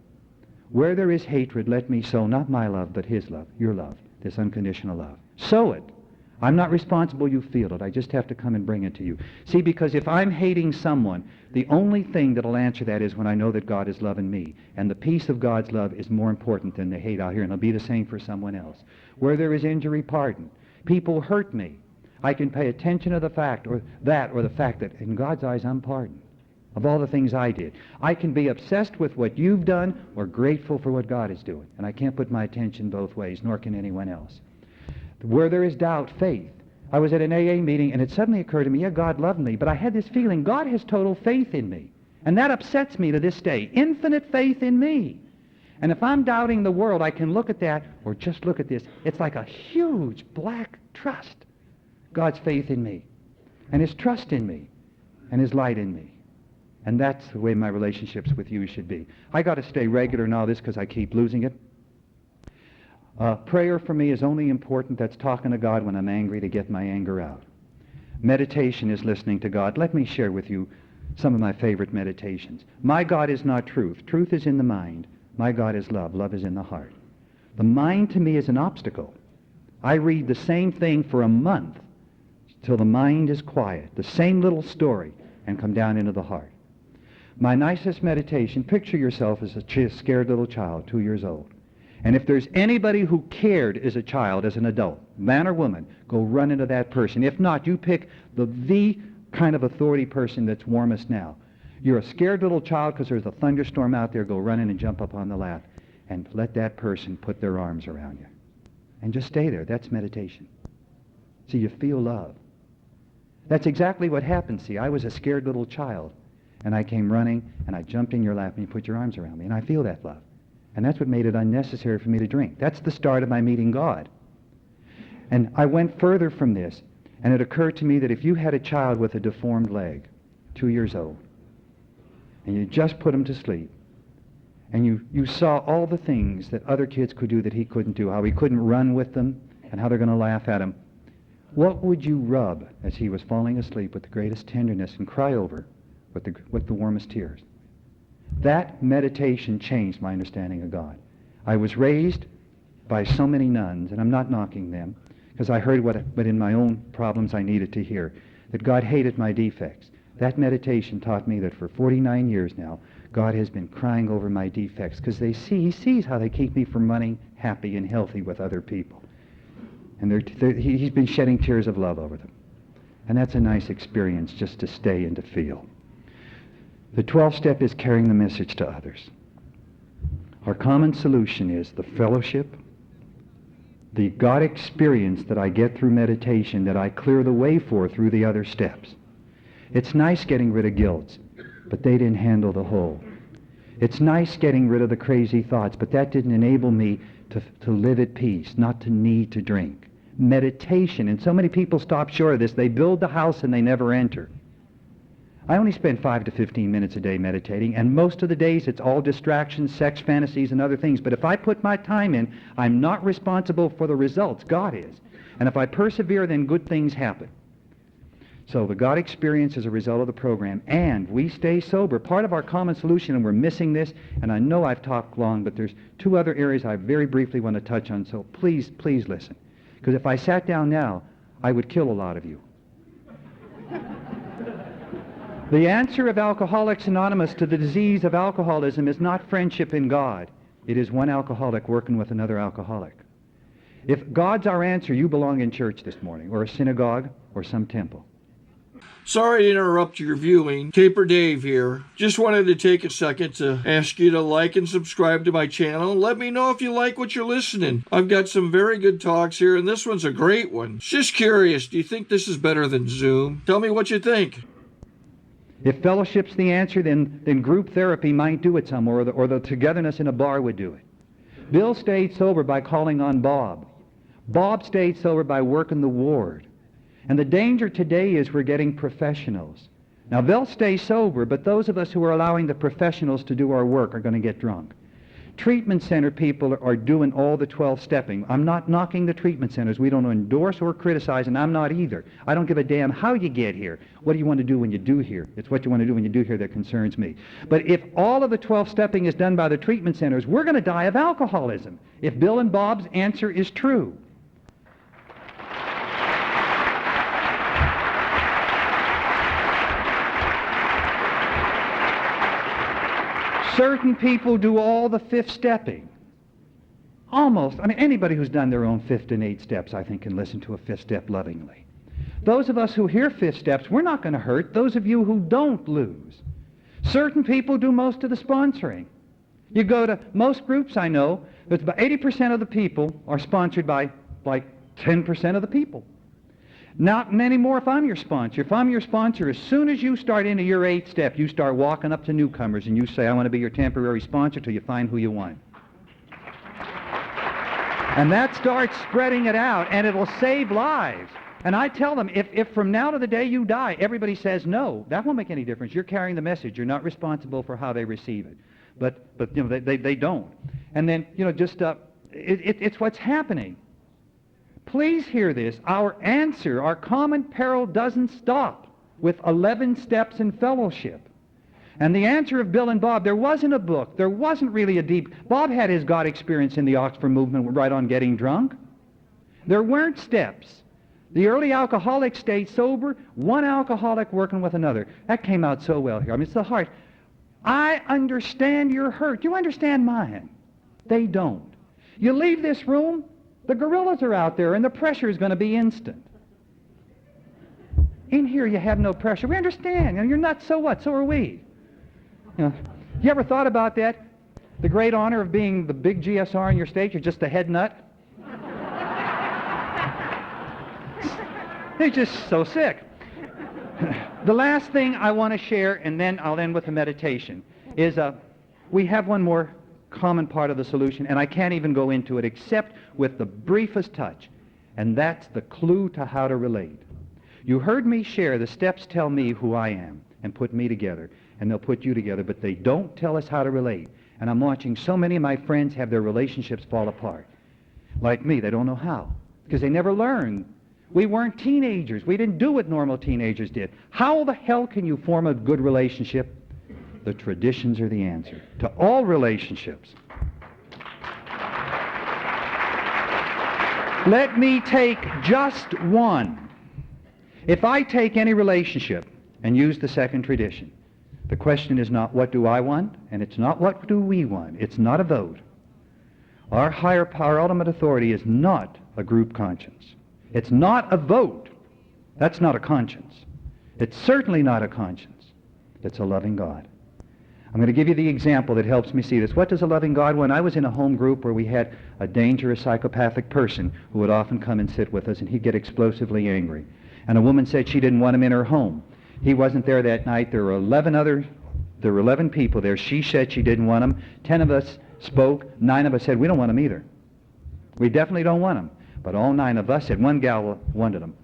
Where there is hatred, let me sow not my love, but his love, your love, this unconditional love. Sow it. I'm not responsible you feel it. I just have to come and bring it to you. See, because if I'm hating someone, the only thing that'll answer that is when I know that God is loving me. And the peace of God's love is more important than the hate out here, and it'll be the same for someone else. Where there is injury, pardon. People hurt me. I can pay attention to the fact, or the fact that in God's eyes I'm pardoned of all the things I did. I can be obsessed with what you've done or grateful for what God is doing. And I can't put my attention both ways, nor can anyone else. Where there is doubt, faith. I was at an AA meeting, and it suddenly occurred to me, yeah, God loved me, but I had this feeling God has total faith in me. And that upsets me to this day. Infinite faith in me. And if I'm doubting the world, I can look at that, or just look at this. It's like a huge black trust. God's faith in me, and his trust in me, and his light in me. And that's the way my relationships with you should be. I got to stay regular in all this because I keep losing it. Prayer for me is only important. That's talking to God when I'm angry to get my anger out. Meditation is listening to God. Let me share with you some of my favorite meditations. My God is not truth. Truth is in the mind. My God is love. Love is in the heart. The mind to me is an obstacle. I read the same thing for a month till the mind is quiet. The same little story, and come down into the heart. My nicest meditation, picture yourself as a scared little child, 2 years old. And if there's anybody who cared as a child, as an adult, man or woman, go run into that person. If not, you pick the kind of authority person that's warmest now. You're a scared little child because there's a thunderstorm out there, go run in and jump up on the lap and let that person put their arms around you. And just stay there. That's meditation. See, you feel love. That's exactly what happened. See, I was a scared little child. And I came running, and I jumped in your lap, and you put your arms around me. And I feel that love. And that's what made it unnecessary for me to drink. That's the start of my meeting God. And I went further from this, and it occurred to me that if you had a child with a deformed leg, 2 years old, and you just put him to sleep, and you saw all the things that other kids could do that he couldn't do, how he couldn't run with them, and how they're going to laugh at him, what would you rub as he was falling asleep with the greatest tenderness and cry over with the warmest tears? That meditation changed my understanding of God. I was raised by so many nuns, and I'm not knocking them, because I heard what in my own problems I needed to hear, that God hated my defects. That meditation taught me that for 49 years now, God has been crying over my defects, because he sees how they keep me from running happy and healthy with other people. And he's been shedding tears of love over them. And that's a nice experience just to stay and to feel. The 12th step is carrying the message to others. Our common solution is the fellowship, the God experience that I get through meditation, that I clear the way for through the other steps. It's nice getting rid of guilt, but they didn't handle the whole. It's nice getting rid of the crazy thoughts, but that didn't enable me to live at peace, not to need to drink. Meditation, and so many people stop short of this. They build the house and they never enter. I only spend 5 to 15 minutes a day meditating, and most of the days it's all distractions, sex fantasies, and other things. But if I put my time in, I'm not responsible for the results. God is. And if I persevere, then good things happen. So the God experience is a result of the program, and we stay sober. Part of our common solution, and we're missing this, and I know I've talked long, but there's 2 other areas I very briefly want to touch on, so please listen. Because if I sat down now, I would kill a lot of you. The answer of Alcoholics Anonymous to the disease of alcoholism is not friendship in God. It is one alcoholic working with another alcoholic. If God's our answer, you belong in church this morning, or a synagogue, or some temple. Sorry to interrupt your viewing. Taper Dave here. Just wanted to take a second to ask you to like and subscribe to my channel. Let me know if you like what you're listening. I've got some very good talks here, and this one's a great one. Just curious, do you think this is better than Zoom? Tell me what you think. If fellowship's the answer, then group therapy might do it somewhere, or the togetherness in a bar would do it. Bill stayed sober by calling on Bob. Bob stayed sober by working the ward. And the danger today is we're getting professionals. Now, they'll stay sober, but those of us who are allowing the professionals to do our work are going to get drunk. Treatment center people are doing all the 12-stepping. I'm not knocking the treatment centers. We don't endorse or criticize, and I'm not either. I don't give a damn how you get here. What do you want to do when you do here? It's what you want to do when you do here that concerns me. But if all of the 12-stepping is done by the treatment centers, we're going to die of alcoholism, if Bill and Bob's answer is true. Certain people do all the 5th stepping. Almost. I mean, anybody who's done their own 5th and 8th steps, I think, can listen to a 5th step lovingly. Those of us who hear 5th steps, we're not going to hurt. Those of you who don't lose. Certain people do most of the sponsoring. You go to most groups I know, it's about 80% of the people are sponsored by like 10% of the people. Not many more if I'm your sponsor. If I'm your sponsor, as soon as you start into your 8th step, you start walking up to newcomers and you say, I want to be your temporary sponsor till you find who you want. And that starts spreading it out, and it'll save lives. And I tell them, if from now to the day you die, everybody says no, that won't make any difference. You're carrying the message. You're not responsible for how they receive it. But you know, they don't. And then, you know, just, it's what's happening. Please hear this. Our answer, our common peril doesn't stop with 11 steps in fellowship. And the answer of Bill and Bob, there wasn't a book. There wasn't really a deep... Bob had his God experience in the Oxford movement right on getting drunk. There weren't steps. The early alcoholics stayed sober, one alcoholic working with another. That came out so well here. I mean, it's the heart. I understand your hurt. You understand mine. They don't. You leave this room, the gorillas are out there, and the pressure is going to be instant. In here, you have no pressure. We understand. You know, you're nuts, so what? So are we. You know, you ever thought about that? The great honor of being the big GSR in your state, you're just the head nut? It's just so sick. The last thing I want to share, and then I'll end with a meditation, is we have one more common part of the solution, and I can't even go into it except with the briefest touch, and that's the clue to how to relate. You heard me share the steps tell me who I am and put me together, and they'll put you together, but they don't tell us how to relate. And I'm watching so many of my friends have their relationships fall apart. Like me, they don't know how, because they never learned. We weren't teenagers. We didn't do what normal teenagers did. How the hell can you form a good relationship? The traditions are the answer to all relationships. Let me take just one. If I take any relationship and use the second tradition, the question is not what do I want, and it's not what do we want. It's not a vote. Our higher power, ultimate authority, is not a group conscience. It's not a vote. That's not a conscience. It's certainly not a conscience. It's a loving God. I'm going to give you the example that helps me see this. What does a loving God want? I was in a home group where we had a dangerous psychopathic person who would often come and sit with us, and he'd get explosively angry. And a woman said she didn't want him in her home. He wasn't there that night. There were 11 people there. She said she didn't want him. 10 of us spoke. 9 of us said, we don't want him either. We definitely don't want him. But all 9 of us said, one gal wanted him.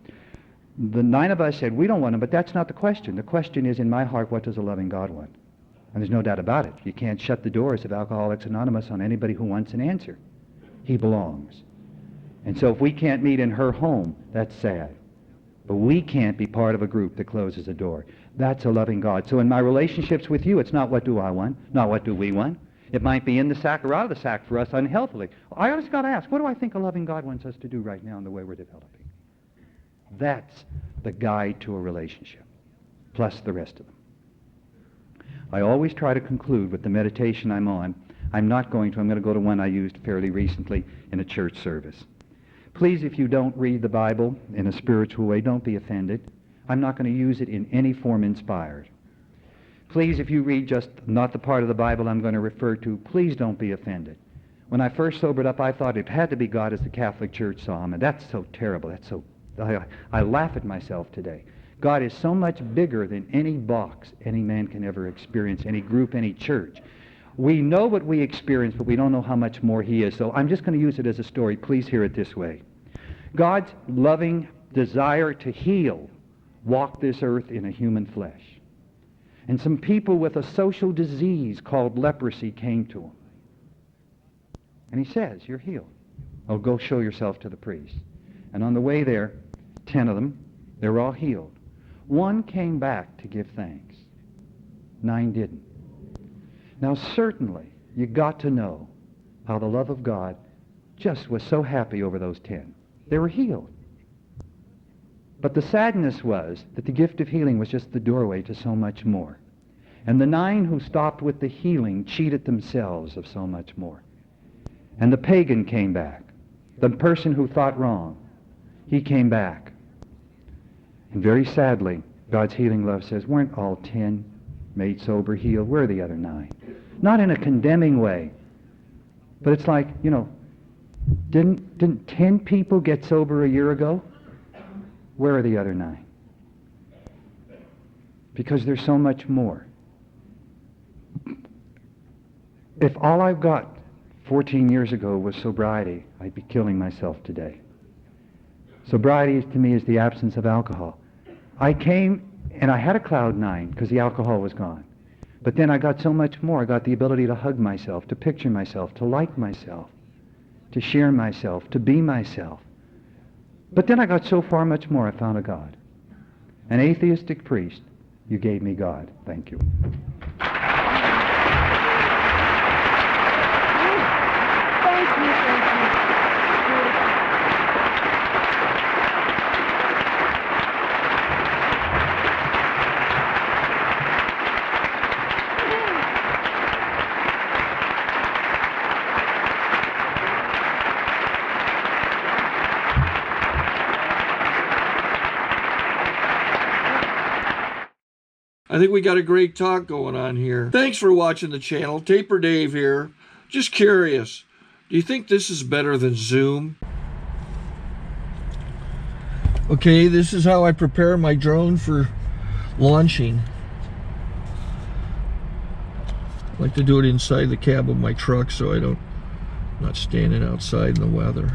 The 9 of us said, we don't want him, but that's not the question. The question is, in my heart, what does a loving God want? And there's no doubt about it. You can't shut the doors of Alcoholics Anonymous on anybody who wants an answer. He belongs. And so if we can't meet in her home, that's sad. But we can't be part of a group that closes a door. That's a loving God. So in my relationships with you, it's not what do I want, not what do we want. It might be in the sack or out of the sack for us unhealthily. I always got to ask, what do I think a loving God wants us to do right now in the way we're developing? That's the guide to a relationship, plus the rest of them. I always try to conclude with the meditation I'm on. I'm going to go to one I used fairly recently in a church service. Please, if you don't read the Bible in a spiritual way, don't be offended. I'm not going to use it in any form inspired. Please, if you read just not the part of the Bible I'm going to refer to, please don't be offended. When I first sobered up, I thought it had to be God as the Catholic Church saw him, and that's so terrible. I laugh at myself today. God is so much bigger than any box any man can ever experience, any group, any church. We know what we experience, but we don't know how much more he is. So I'm just going to use it as a story. Please hear it this way. God's loving desire to heal walked this earth in a human flesh. And some people with a social disease called leprosy came to him. And he says, "You're healed. Oh, go show yourself to the priest." And on the way there, 10 of them, they were all healed. 1 came back to give thanks. 9 didn't. Now certainly, you got to know how the love of God just was so happy over those 10. They were healed. But the sadness was that the gift of healing was just the doorway to so much more. And the 9 who stopped with the healing cheated themselves of so much more. And the pagan came back. The person who thought wrong, he came back. And very sadly, God's healing love says, weren't all 10 made sober, healed? Where are the other 9? Not in a condemning way, but it's like, you know, didn't 10 people get sober a year ago? Where are the other 9? Because there's so much more. If all I've got 14 years ago was sobriety, I'd be killing myself today. Sobriety to me is the absence of alcohol. I came and I had a cloud 9 because the alcohol was gone. But then I got so much more. I got the ability to hug myself, to picture myself, to like myself, to share myself, to be myself. But then I got so far much more. I found a God. An atheistic priest, you gave me God. Thank you. I think we got a great talk going on here. Thanks for watching the channel. Taper Dave here. Just curious, do you think this is better than Zoom? Okay, this is how I prepare my drone for launching. I like to do it inside the cab of my truck so I'm not standing outside in the weather.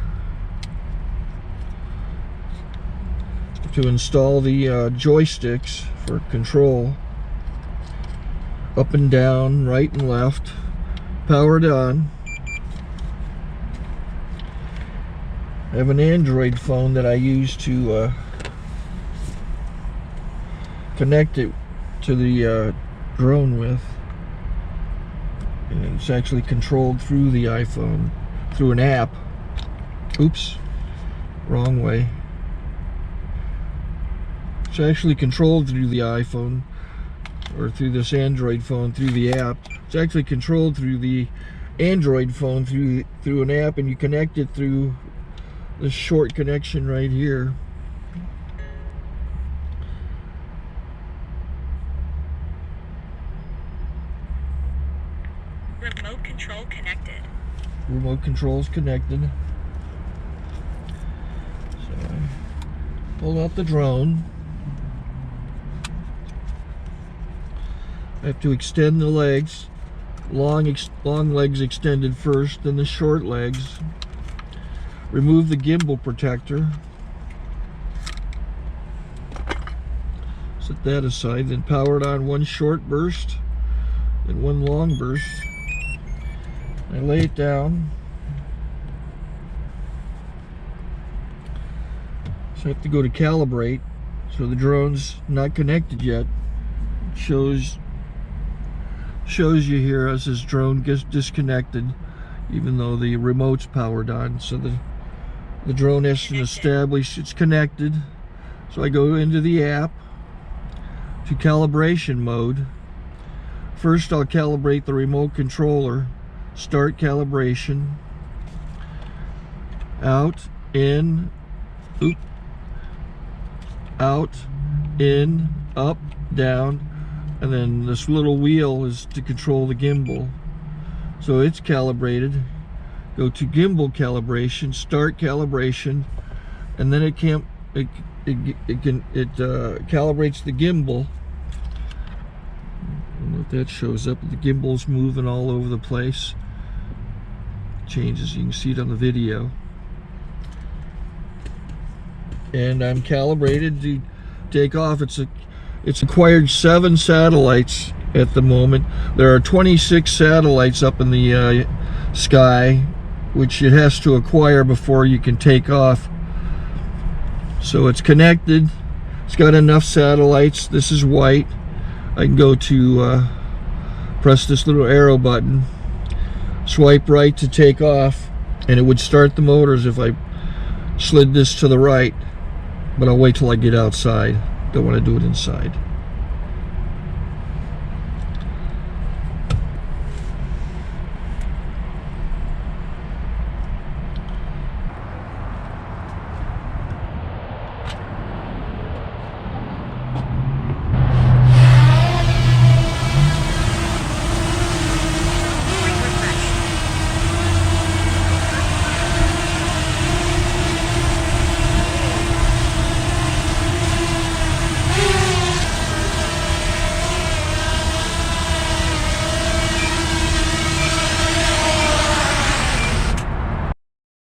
To install the joysticks for control, up and down, right and left, powered on. I have an Android phone that I use to connect it to the drone with. And it's actually controlled through the iPhone, through an app. Oops, wrong way. It's actually controlled through the iPhone, or through this Android phone, through the app. It's actually controlled through the Android phone, through an app, and you connect it through this short connection right here. Remote control connected. Remote control's connected. So I pull out the drone. I have to extend the legs. Long legs extended first, then the short legs. Remove the gimbal protector. Set that aside, then power it on one short burst, then one long burst. I lay it down. So I have to go to calibrate. So the drone's not connected yet. It shows you here as this drone gets disconnected, even though the remote's powered on. So the drone has to establish it's connected. So I go into the app to calibration mode. First I'll calibrate the remote controller. Start calibration. Out, in, oop, out, in, up, down. And then this little wheel is to control the gimbal. So it's calibrated. Go to gimbal calibration, start calibration, and then it calibrates the gimbal. I don't know if that shows up. The gimbal's moving all over the place. Changes, you can see it on the video. And I'm calibrated to take off. It's acquired 7 satellites at the moment. There are 26 satellites up in the sky, which it has to acquire before you can take off. So it's connected. It's got enough satellites. This is white. I can go to press this little arrow button, swipe right to take off, and it would start the motors if I slid this to the right, but I'll wait till I get outside. Don't want to do it inside.